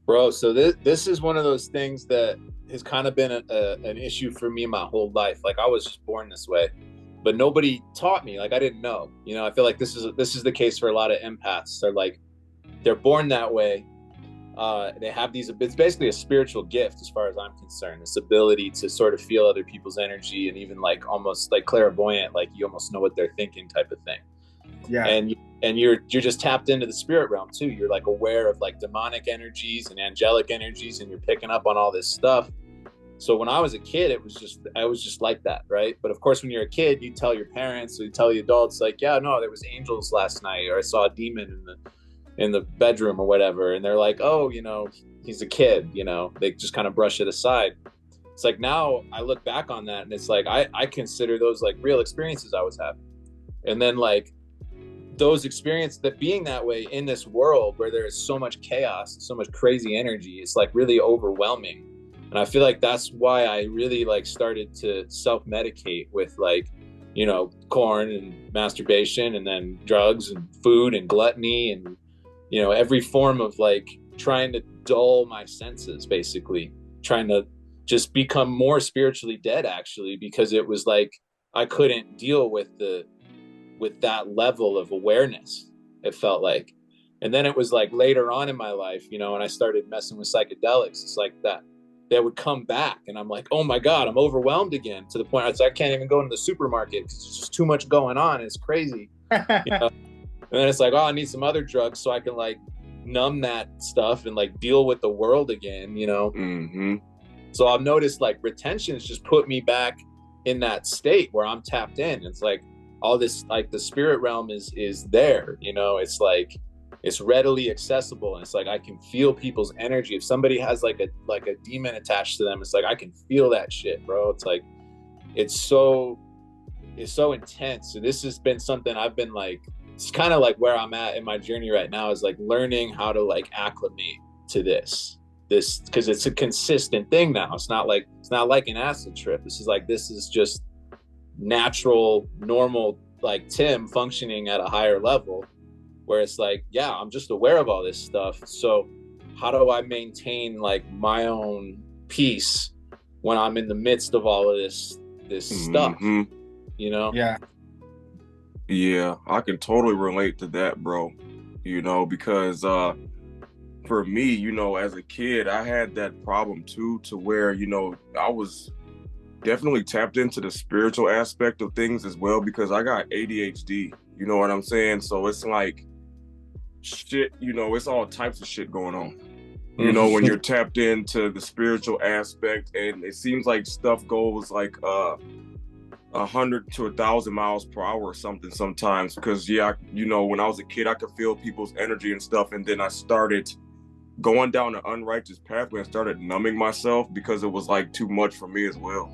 Bro, so this is one of those things that has kind of been an issue for me my whole life. Like I was just born this way, but nobody taught me. Like I didn't know. I feel like this is the case for a lot of empaths. They're born that way. They have it's basically a spiritual gift as far as I'm concerned. This ability to sort of feel other people's energy and even like almost like clairvoyant, like you almost know what they're thinking type of thing. Yeah. And you're just tapped into the spirit realm too. You're like aware of like demonic energies and angelic energies, and you're picking up on all this stuff. So when I was a kid, I was just like that, right? But of course, when you're a kid, you tell your parents, or you tell the adults, like, yeah, no, there was angels last night, or I saw a demon in the bedroom or whatever. And they're like, oh, he's a kid, they just kind of brush it aside. It's like now I look back on that and it's like, I consider those like real experiences I was having. And then like those experiences, that being that way in this world where there is so much chaos, so much crazy energy, it's like really overwhelming. And I feel like that's why I really like started to self-medicate with like, corn and masturbation and then drugs and food and gluttony and, every form of like trying to dull my senses, basically trying to just become more spiritually dead, actually, because it was like I couldn't deal with that level of awareness, it felt like. And then it was like later on in my life, and I started messing with psychedelics. It's like that they would come back and I'm like, oh my God, I'm overwhelmed again, to the point I can't even go into the supermarket because there's just too much going on. It's crazy. And then it's like, oh, I need some other drugs so I can like numb that stuff and like deal with the world again, So I've noticed like retention has just put me back in that state where I'm tapped in. It's like all this, like the spirit realm is there, it's like, it's readily accessible. And it's like, I can feel people's energy. If somebody has like a demon attached to them, it's like, I can feel that shit, bro. It's like, it's so intense. So this has been something I've been like, it's kind of like where I'm at in my journey right now, is like learning how to like acclimate to this, because it's a consistent thing now. It's not like an acid trip. This is just natural, normal, like Tim functioning at a higher level, where it's like, yeah, I'm just aware of all this stuff. So how do I maintain like my own peace when I'm in the midst of all of this stuff, Yeah, I can totally relate to that, bro. Because for me, as a kid, I had that problem too, to where, I was definitely tapped into the spiritual aspect of things as well, because I got ADHD, you know what I'm saying? So it's like shit, it's all types of shit going on. When you're tapped into the spiritual aspect, and it seems like stuff goes like 100 to 1,000 miles per hour or something sometimes, because when I was a kid, I could feel people's energy and stuff, and then I started going down an unrighteous pathway and started numbing myself because it was like too much for me as well,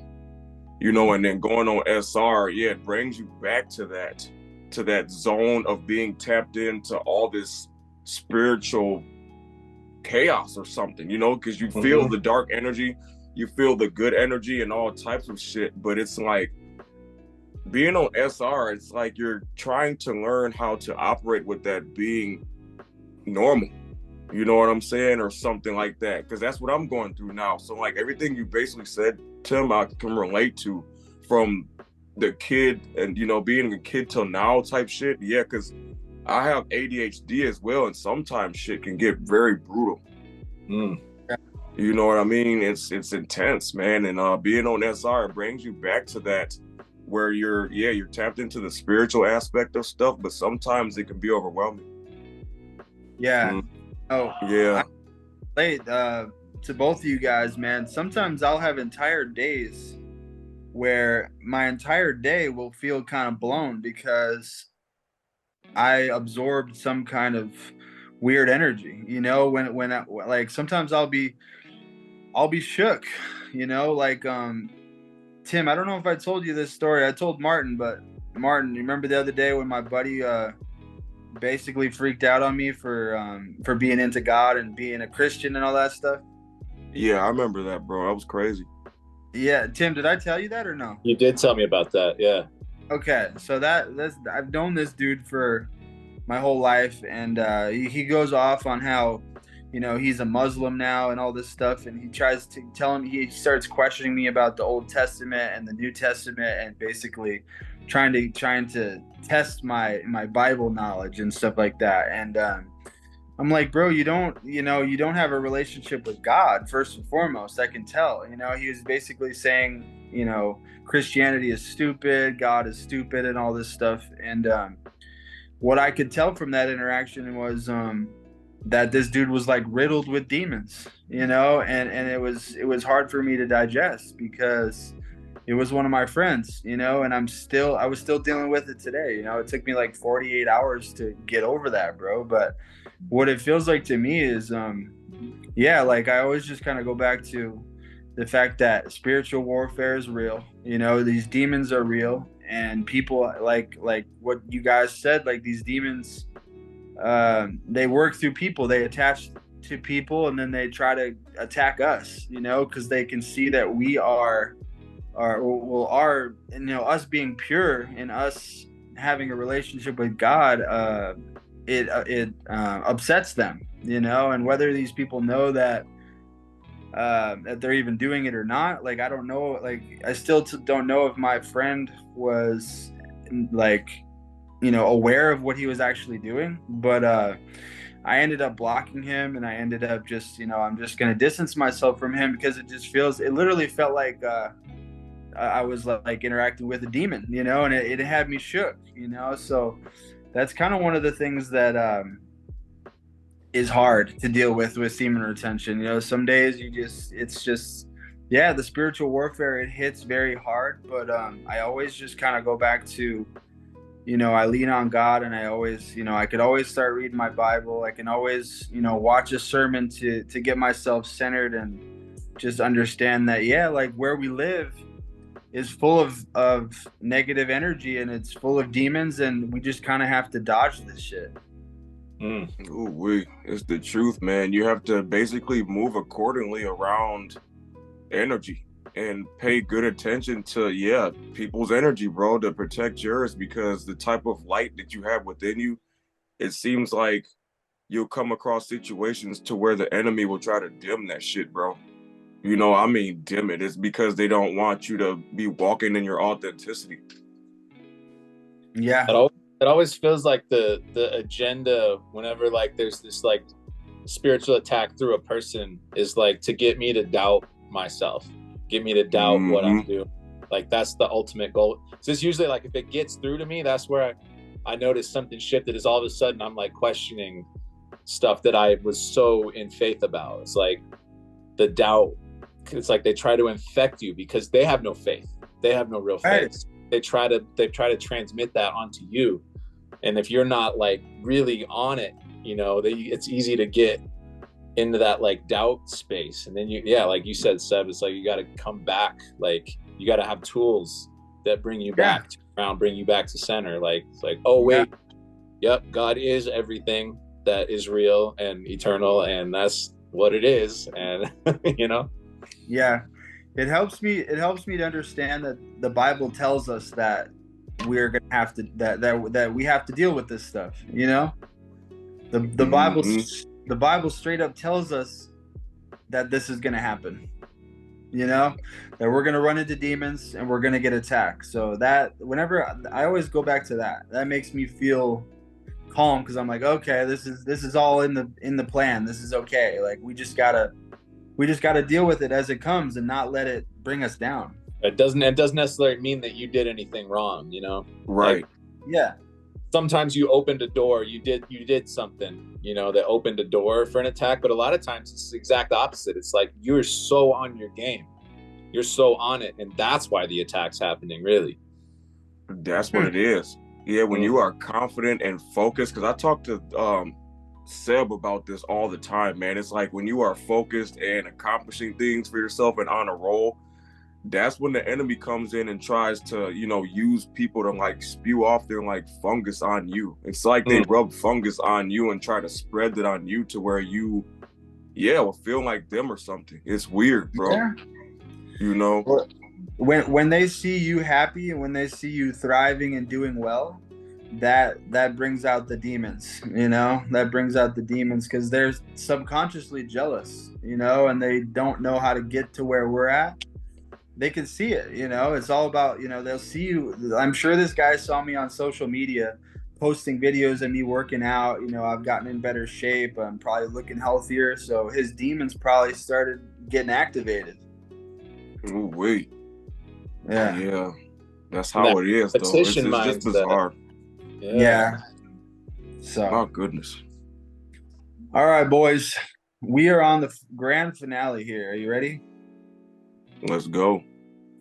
and then going on SR, it brings you back to that zone of being tapped into all this spiritual chaos or something, because you feel the dark energy, you feel the good energy and all types of shit. But it's like being on SR, it's like you're trying to learn how to operate with that being normal. You know what I'm saying? Or something like that. Because that's what I'm going through now. So like everything you basically said, Tim, I can relate to, from the kid and, you know, being a kid till now type shit. Yeah, because I have ADHD as well, and sometimes shit can get very brutal. You know what I mean? It's intense, man. And being on SR, it brings you back to that where you're tapped into the spiritual aspect of stuff, but sometimes it can be overwhelming. Yeah. Oh yeah. I relate to both of you guys, man. Sometimes I'll have entire days where my entire day will feel kind of blown because I absorbed some kind of weird energy, you know, when I, like sometimes I'll be shook, you know, like Tim, I don't know if I told you this story. I told Martin, but Martin, you remember the other day when my buddy basically freaked out on me for being into God and being a Christian and all that stuff? Yeah, I remember that, bro. That was crazy. Yeah, Tim, did I tell you that or no? You did tell me about that, yeah. Okay, so that's I've known this dude for my whole life, and he goes off on how, you know, he's a Muslim now and all this stuff, and he tries to tell him, he starts questioning me about the Old Testament and the New Testament, and basically trying to test my Bible knowledge and stuff like that. And I'm like, bro, you don't have a relationship with God first and foremost. I can tell. You know, he was basically saying, you know, Christianity is stupid, God is stupid, and all this stuff. And what I could tell from that interaction was that this dude was like riddled with demons, you know, and it was hard for me to digest because it was one of my friends, you know, and I was still dealing with it today. You know, it took me like 48 hours to get over that, bro. But what it feels like to me is, like I always just kind of go back to the fact that spiritual warfare is real. You know, these demons are real, and people like what you guys said, like these demons, they work through people, they attach to people, and then they try to attack us, you know, because they can see that we are, you know, us being pure and us having a relationship with God, it upsets them, you know. And whether these people know that they're even doing it or not, like I don't know. Like I still don't know if my friend was like, you know, aware of what he was actually doing. But I ended up blocking him, and I ended up just, you know, I'm just gonna distance myself from him because it literally felt like I was like interacting with a demon, you know, and it had me shook, you know. So that's kind of one of the things that is hard to deal with semen retention. You know, some days it's just, yeah, the spiritual warfare, it hits very hard, but I always just kind of go back to, you know, I lean on God, and I always, you know, I could always start reading my Bible. I can always, you know, watch a sermon to get myself centered and just understand that, yeah, like where we live is full of negative energy, and it's full of demons, and we just kind of have to dodge this shit. Ooh, it's the truth, man. You have to basically move accordingly around energy and pay good attention to, people's energy, bro, to protect yours, because the type of light that you have within you, it seems like you'll come across situations to where the enemy will try to dim that shit, bro. You know, I mean, dim it. It's because they don't want you to be walking in your authenticity. Yeah. It always feels like the agenda whenever like there's this like spiritual attack through a person is like to get me to doubt myself, get me to doubt what I'm doing. Like that's the ultimate goal. So it's usually like if it gets through to me, that's where I notice something shifted, is all of a sudden I'm like questioning stuff that I was so in faith about. It's like the doubt. It's like they try to infect you because they have no faith. They have no real faith. Right. They try to transmit that onto you. And if you're not like really on it, you know, it's easy to get into that like doubt space. And then like you said, Seb, it's like you got to come back. Like you got to have tools that bring you back around, bring you back to center. Like it's like, oh wait, yep, God is everything that is real and eternal, and that's what it is. And you know. Yeah. It helps me. It helps me to understand that the Bible tells us that we're gonna have to that we have to deal with this stuff. You know, the Bible Hmm. the Bible straight up tells us that this is gonna happen. You know, that we're gonna run into demons and we're gonna get attacked. So that whenever I always go back to that, that makes me feel calm because I'm like, okay, this is all in the plan. This is okay. Like we just gotta deal with it as it comes and not let it bring us down. It doesn't necessarily mean that you did anything wrong, you know? Right. Like, Yeah. sometimes you opened a door, you did something, you know, that opened a door for an attack, but a lot of times it's the exact opposite. It's like you're so on your game. You're so on it, and that's why the attack's happening, really. That's what it is. Yeah, when you are confident and focused, because I talk to Seb about this all the time, man. It's like when you are focused and accomplishing things for yourself and on a roll, that's when the enemy comes in and tries to, you know, use people to like spew off their like fungus on you. It's like they rub fungus on you and try to spread it on you to where you, will feel like them or something. It's weird, bro. Yeah. You know? When they see you happy and when they see you thriving and doing well, that brings out the demons, you know, that brings out the demons because they're subconsciously jealous, you know, and they don't know how to get to where we're at. They can see it, you know, it's all about, you know, they'll see you. I'm sure this guy saw me on social media posting videos of me working out, you know, I've gotten in better shape, I'm probably looking healthier, so his demons probably started getting activated. Ooh, wait. Yeah. Yeah. That's how it is, though. It's just bizarre. Yeah. So. My goodness. All right, boys. We are on the grand finale here. Are you ready? Let's go.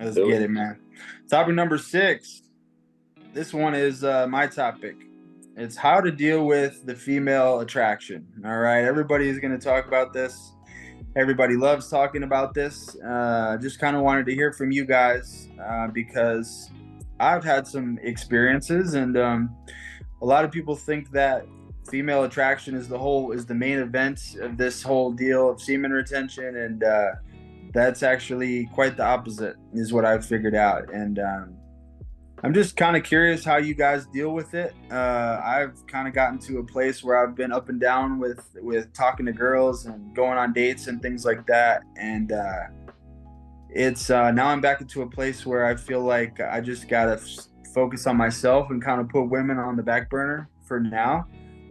Let's get it, man. Topic number 6. This one is my topic. It's how to deal with the female attraction. All right. Everybody is going to talk about this. Everybody loves talking about this. Just kind of wanted to hear from you guys because I've had some experiences, and a lot of people think that female attraction is the main event of this whole deal of semen retention, and that's actually quite the opposite, is what I've figured out. And I'm just kind of curious how you guys deal with it. I've kind of gotten to a place where I've been up and down with talking to girls and going on dates and things like that. And it's now I'm back into a place where I feel like I just gotta focus on myself and kind of put women on the back burner for now.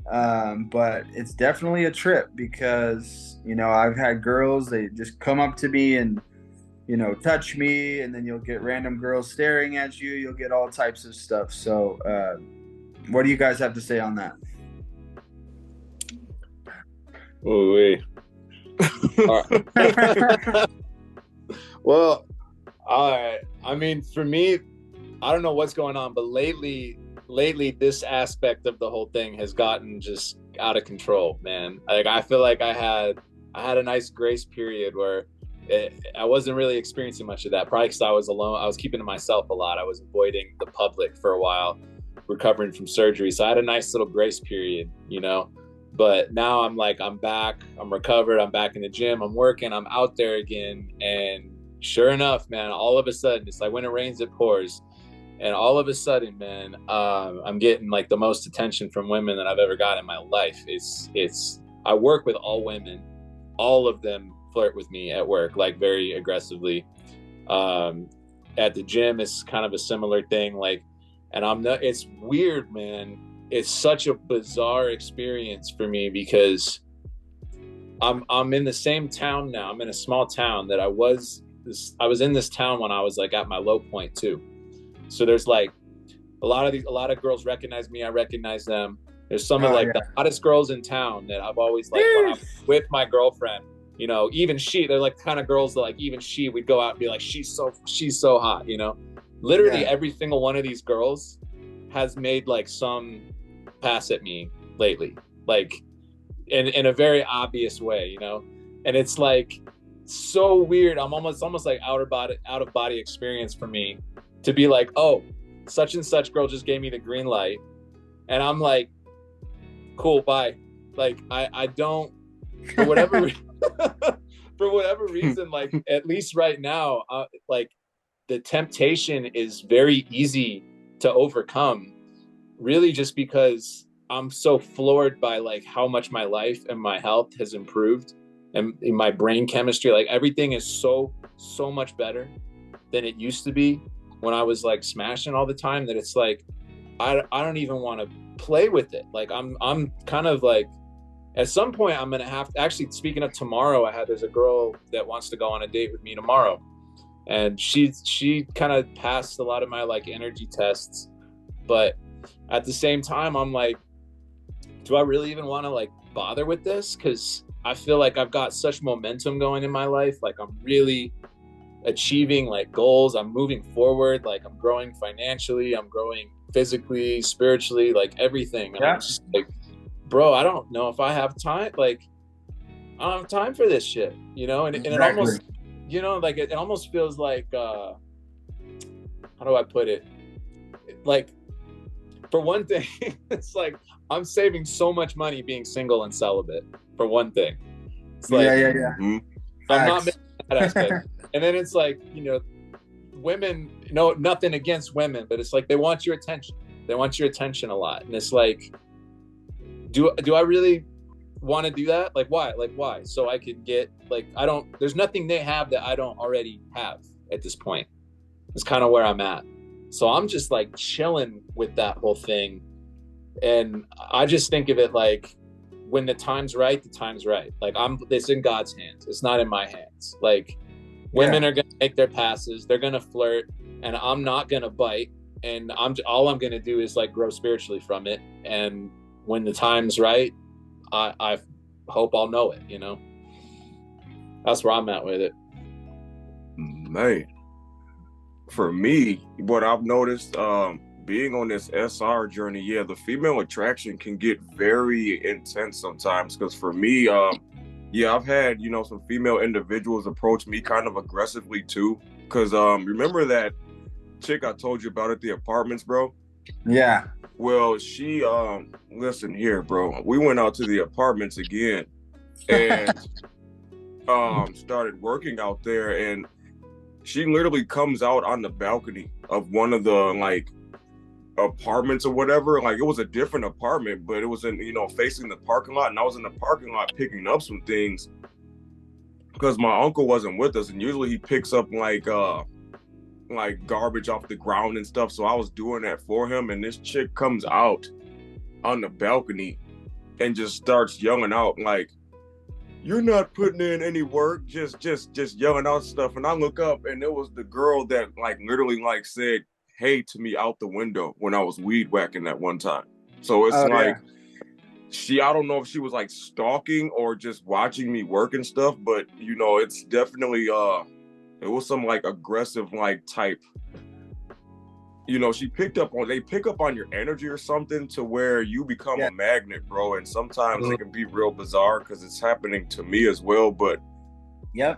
But it's definitely a trip because, you know, I've had girls, they just come up to me and, you know, touch me, and then you'll get random girls staring at you. You'll get all types of stuff. So what do you guys have to say on that? Oh, wait. Well, all right. I mean, for me, I don't know what's going on, but lately, this aspect of the whole thing has gotten just out of control, man. Like, I feel like I had a nice grace period where I wasn't really experiencing much of that, probably because I was alone. I was keeping to myself a lot. I was avoiding the public for a while, recovering from surgery. So I had a nice little grace period, you know. But now I'm back, I'm recovered, I'm back in the gym, I'm working, I'm out there again. And sure enough, man, all of a sudden, it's like when it rains, it pours. And all of a sudden, man, I'm getting like the most attention from women that I've ever got in my life. I work with all women, all of them flirt with me at work, like very aggressively. At the gym, it's kind of a similar thing. Like, and it's weird, man. It's such a bizarre experience for me because I'm in the same town now. I'm in a small town that I was in this town when I was like at my low point too. So there's like a lot of girls recognize me. I recognize them. There's some of the hottest girls in town that I've always like when I'm with my girlfriend, you know, even they're like kind of girls that like even we'd go out and be like, she's so hot, you know. Literally every single one of these girls has made like some pass at me lately, like in a very obvious way, you know. And it's like so weird. I'm almost like out of body experience for me to be like, oh, such and such girl just gave me the green light, and I'm like, cool, bye. Like I don't, for whatever for whatever reason, like at least right now, like the temptation is very easy to overcome, really just because I'm so floored by like how much my life and my health has improved, and in my brain chemistry, like everything is so much better than it used to be when I was like smashing all the time, that it's like I don't even want to play with it. Like I'm kind of like, at some point I'm gonna have to, actually, speaking of tomorrow, there's a girl that wants to go on a date with me tomorrow, and she kind of passed a lot of my like energy tests, but at the same time I'm like, do I really even want to like bother with this? Because I feel like I've got such momentum going in my life. Like I'm really achieving like goals. I'm moving forward. Like I'm growing financially. I'm growing physically, spiritually, like everything. And I'm just like, bro, I don't know if I have time. Like I don't have time for this shit, you know? And it almost, you know, like it almost feels like, how do I put it? Like, for one thing, it's like I'm saving so much money being single and celibate, for one thing. It's like, Mm-hmm. I'm not making that aspect. And then it's like, you know, women, no, nothing against women, but it's like they want your attention. They want your attention a lot. And it's like, do I really want to do that? Like, why? Like, why? So I could get, like, there's nothing they have that I don't already have at this point. It's kind of where I'm at. So I'm just like chilling with that whole thing. And I just think of it like, when the time's right, the time's right. Like it's in God's hands. It's not in my hands. Like women are going to make their passes. They're going to flirt, and I'm not going to bite. And all I'm going to do is like grow spiritually from it. And when the time's right, I hope I'll know it, you know? That's where I'm at with it. Man, for me, what I've noticed, being on this SR journey, the female attraction can get very intense sometimes. Because for me, I've had, you know, some female individuals approach me kind of aggressively too. Because remember that chick I told you about at the apartments, bro? Yeah. Well, she, listen here, bro. We went out to the apartments again and started working out there, and she literally comes out on the balcony of one of the like apartments or whatever. Like it was a different apartment, but it was in, you know, facing the parking lot, and I was in the parking lot picking up some things because my uncle wasn't with us, and usually he picks up like garbage off the ground and stuff. So I was doing that for him, and this chick comes out on the balcony and just starts yelling out like, "You're not putting in any work," just yelling out stuff. And I look up, and it was the girl that like literally like said hey to me out the window when I was weed whacking that one time. So it's I don't know if she was like stalking or just watching me work and stuff, but you know, it's definitely it was some like aggressive like type, you know, they pick up on your energy or something to where you become a magnet, bro. And sometimes it can be real bizarre because it's happening to me as well. But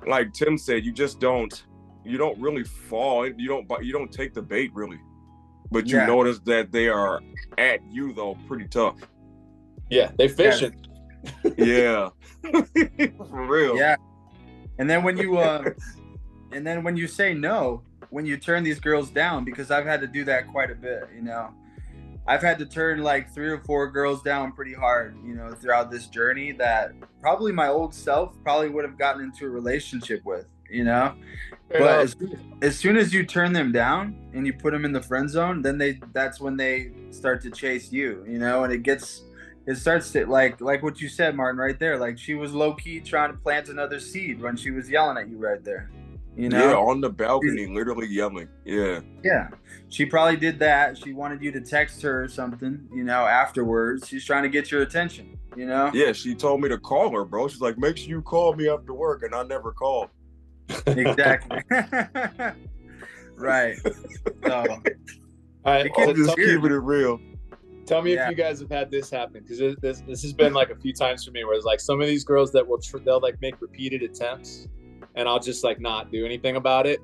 like Tim said, you don't really fall. You don't take the bait really, but you notice that they are at you though pretty tough. Yeah, they fishing. Yeah. For real. Yeah. And then when you say no, when you turn these girls down, because I've had to do that quite a bit, you know. I've had to turn like 3 or 4 girls down pretty hard, you know, throughout this journey that probably my old self probably would have gotten into a relationship with, you know. But as soon as you turn them down and you put them in the friend zone, then that's when they start to chase you, you know. And it starts to like what you said, Martin, right there. Like she was low key trying to plant another seed when she was yelling at you right there, you know. Yeah, on the balcony, literally yelling. Yeah. She probably did that. She wanted you to text her or something, you know, afterwards. She's trying to get your attention, you know. Yeah, she told me to call her, bro. She's like, make sure you call me after work, and I never called. Exactly. Right. So just keeping it real. Tell me if you guys have had this happen, because this has been like a few times for me where it's like some of these girls that they'll like make repeated attempts, and I'll just like not do anything about it.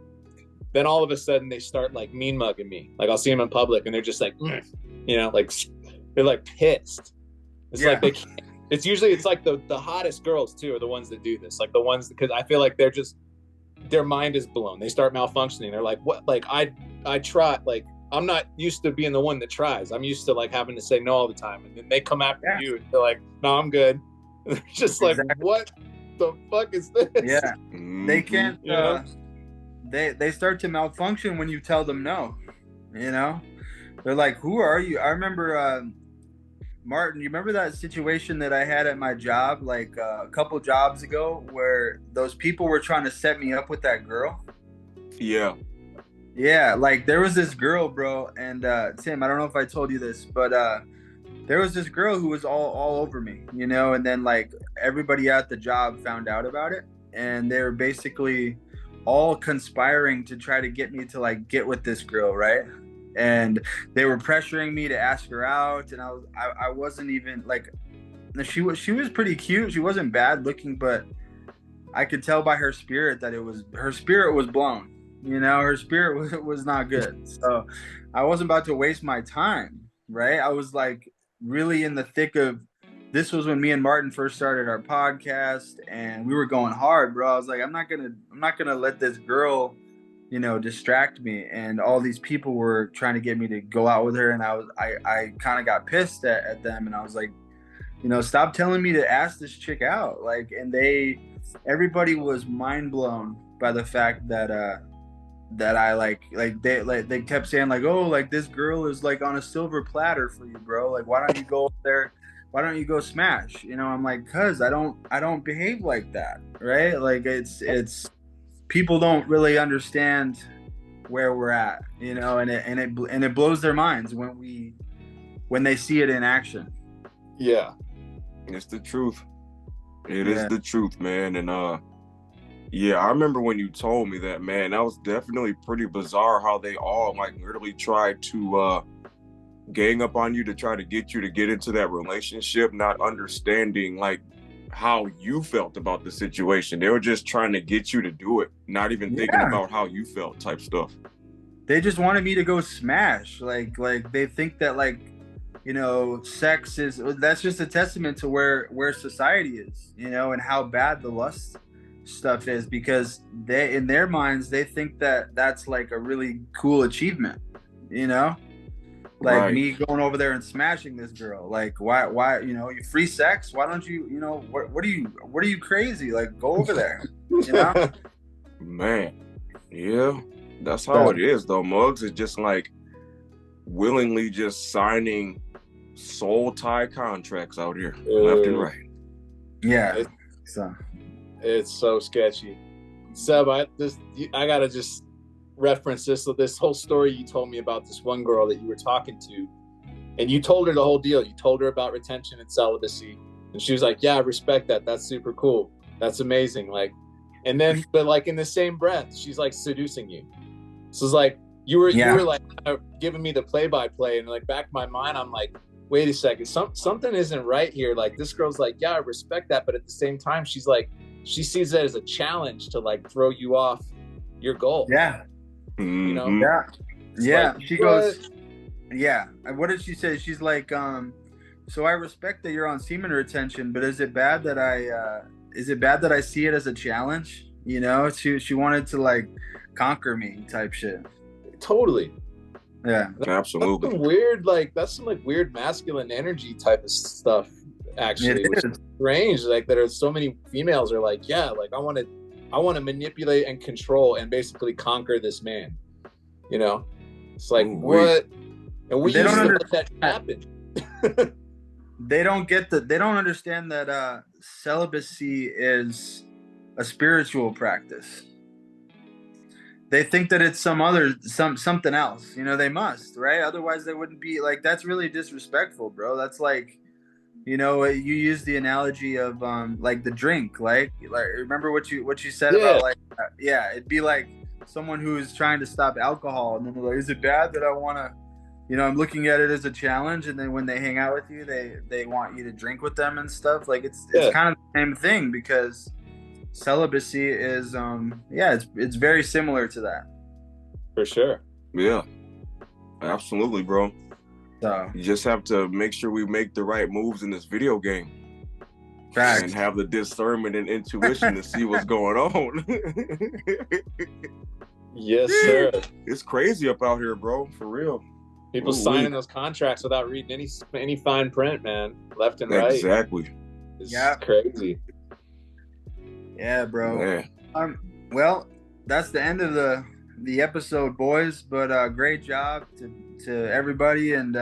Then all of a sudden they start like mean mugging me. Like I'll see them in public and they're just like, you know, like they're like pissed. It's like It's usually, it's like the hottest girls too are the ones that do this. Like the ones, because I feel like they're just, their mind is blown. They start malfunctioning. They're like, what? Like I try, like I'm not used to being the one that tries. I'm used to like having to say no all the time. And then they come after you and they're like, no, I'm good. And they're just like, what the fuck is this? Yeah. They can't, you know? They start to malfunction when you tell them no, you know? They're like, who are you? I remember, Martin, you remember that situation that I had at my job, like a couple jobs ago, where those people were trying to set me up with that girl? Yeah. Yeah, like there was this girl, bro, and Tim, I don't know if I told you this, but there was this girl who was all over me, you know, and then like everybody at the job found out about it, and they were basically all conspiring to try to get me to like get with this girl, right? And they were pressuring me to ask her out, and I wasn't even like, she was pretty cute. She wasn't bad looking, but I could tell by her spirit that her spirit was blown. You know, her spirit was not good. So I wasn't about to waste my time, right? I was like really in the thick of, this was when me and Martin first started our podcast, and we were going hard, bro. I was like, I'm not gonna let this girl, you know, distract me. And all these people were trying to get me to go out with her, and I kind of got pissed at them, and I was like, you know, stop telling me to ask this chick out. Like, and everybody was mind blown by the fact that I they kept saying like, oh, like this girl is like on a silver platter for you, bro. Like, why don't you go there? Why don't you go smash? You know, I'm like, cause I don't behave like that, right? Like it's people don't really understand where we're at, you know, and it blows their minds when they see it in action. Yeah, it's the truth. It is the truth, man. And yeah, I remember when you told me that, man. That was definitely pretty bizarre how they all like literally tried to gang up on you to try to get you to get into that relationship, not understanding like how you felt about the situation. They were just trying to get you to do it, not even thinking about how you felt type stuff. They just wanted me to go smash. Like they think that like, you know, that's just a testament to where society is, you know, and how bad the lust stuff is, because they, in their minds, they think that that's like a really cool achievement, you know, like me going over there and smashing this girl. Like, why, you know, you free sex? Why don't you, you know, what are you crazy? Like, go over there, you know? Man, yeah, that's how it is though. Muggs is just like willingly just signing soul tie contracts out here left and right. Yeah, it's so sketchy. Seb, I gotta just reference this whole story you told me about this one girl that you were talking to, and you told her the whole deal. You told her about retention and celibacy, and she was like, yeah, I respect that. That's super cool. That's amazing. Like, and then, but like in the same breath, she's like seducing you. So it's like, you were like giving me the play-by-play, and like back in my mind, I'm like, wait a second, something isn't right here. Like, this girl's like, yeah, I respect that, but at the same time, she's like, she sees that as a challenge to like throw you off your goal. Yeah. You know? Yeah. Yeah. Like, she goes, yeah. What did she say? She's like, so I respect that you're on semen retention, but is it bad that I see it as a challenge? You know, she wanted to like conquer me type shit. Totally. Yeah. Absolutely. That's some weird, like, that's some like weird masculine energy type of stuff, actually. Which is strange. Like, there are so many females are like, yeah, like I want to manipulate and control and basically conquer this man. You know? It's like, what? And we used to let that happen. They don't understand that celibacy is a spiritual practice. They think that it's something else, you know. They must, right? Otherwise they wouldn't be like, that's really disrespectful, bro. That's like, you know, you use the analogy of like the drink, like remember what you said about like it'd be like someone who is trying to stop alcohol, and then they're like, is it bad that I want to, you know, I'm looking at it as a challenge, and then when they hang out with you, they want you to drink with them and stuff. Like it's kind of the same thing, because celibacy is it's very similar to that. For sure. Yeah, absolutely, bro. So you just have to make sure we make the right moves in this video game. Facts. and have the discernment and intuition to see what's going on. Yes, sir. It's crazy up out here, bro. For real. People signing those contracts without reading any fine print, man. Left and right. Exactly. It's crazy. Yeah, bro. Man. Well, that's the end of the episode, boys. But great job to everybody, and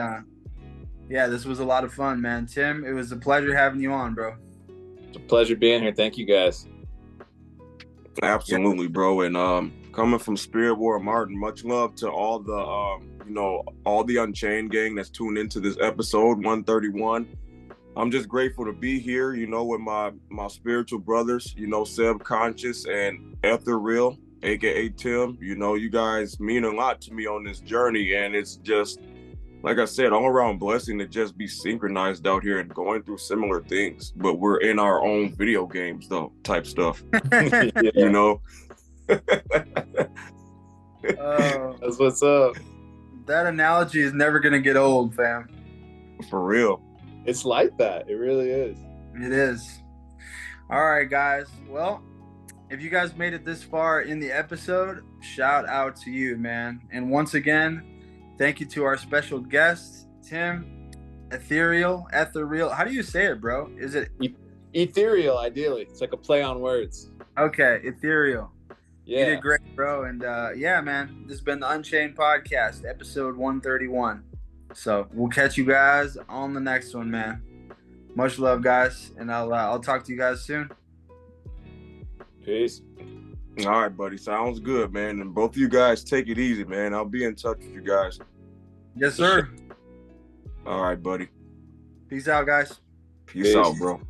yeah, this was a lot of fun, man. Tim, it was a pleasure having you on, bro. It's a pleasure being here. Thank you, guys. Absolutely, bro. And coming from Spirit War Martin, much love to all the all the Unchained gang that's tuned into this episode 131. I'm just grateful to be here, with my spiritual brothers, Seb Conscious and EtherReal, aka Tim. You guys mean a lot to me on this journey, and it's just, like I said, all around blessing to just be synchronized out here and going through similar things, but we're in our own video games though, type stuff. That's what's up. That analogy is never gonna get old, fam. For real. It's like that. It really is. It is. All right, guys. Well, if you guys made it this far in the episode, shout out to you, man. And once again, thank you to our special guest, Tim, EtherReal. How do you say it, bro? Is it EtherReal? Ideally, it's like a play on words. Okay, EtherReal. Yeah, you did great, bro. And yeah, man, this has been the Unchained podcast, episode 131. So we'll catch you guys on the next one, man. Much love, guys, and I'll talk to you guys soon. Peace. All right, buddy. Sounds good, man. And both of you guys take it easy, man. I'll be in touch with you guys. Yes, sir. All right, buddy. Peace out, guys. Peace out, bro.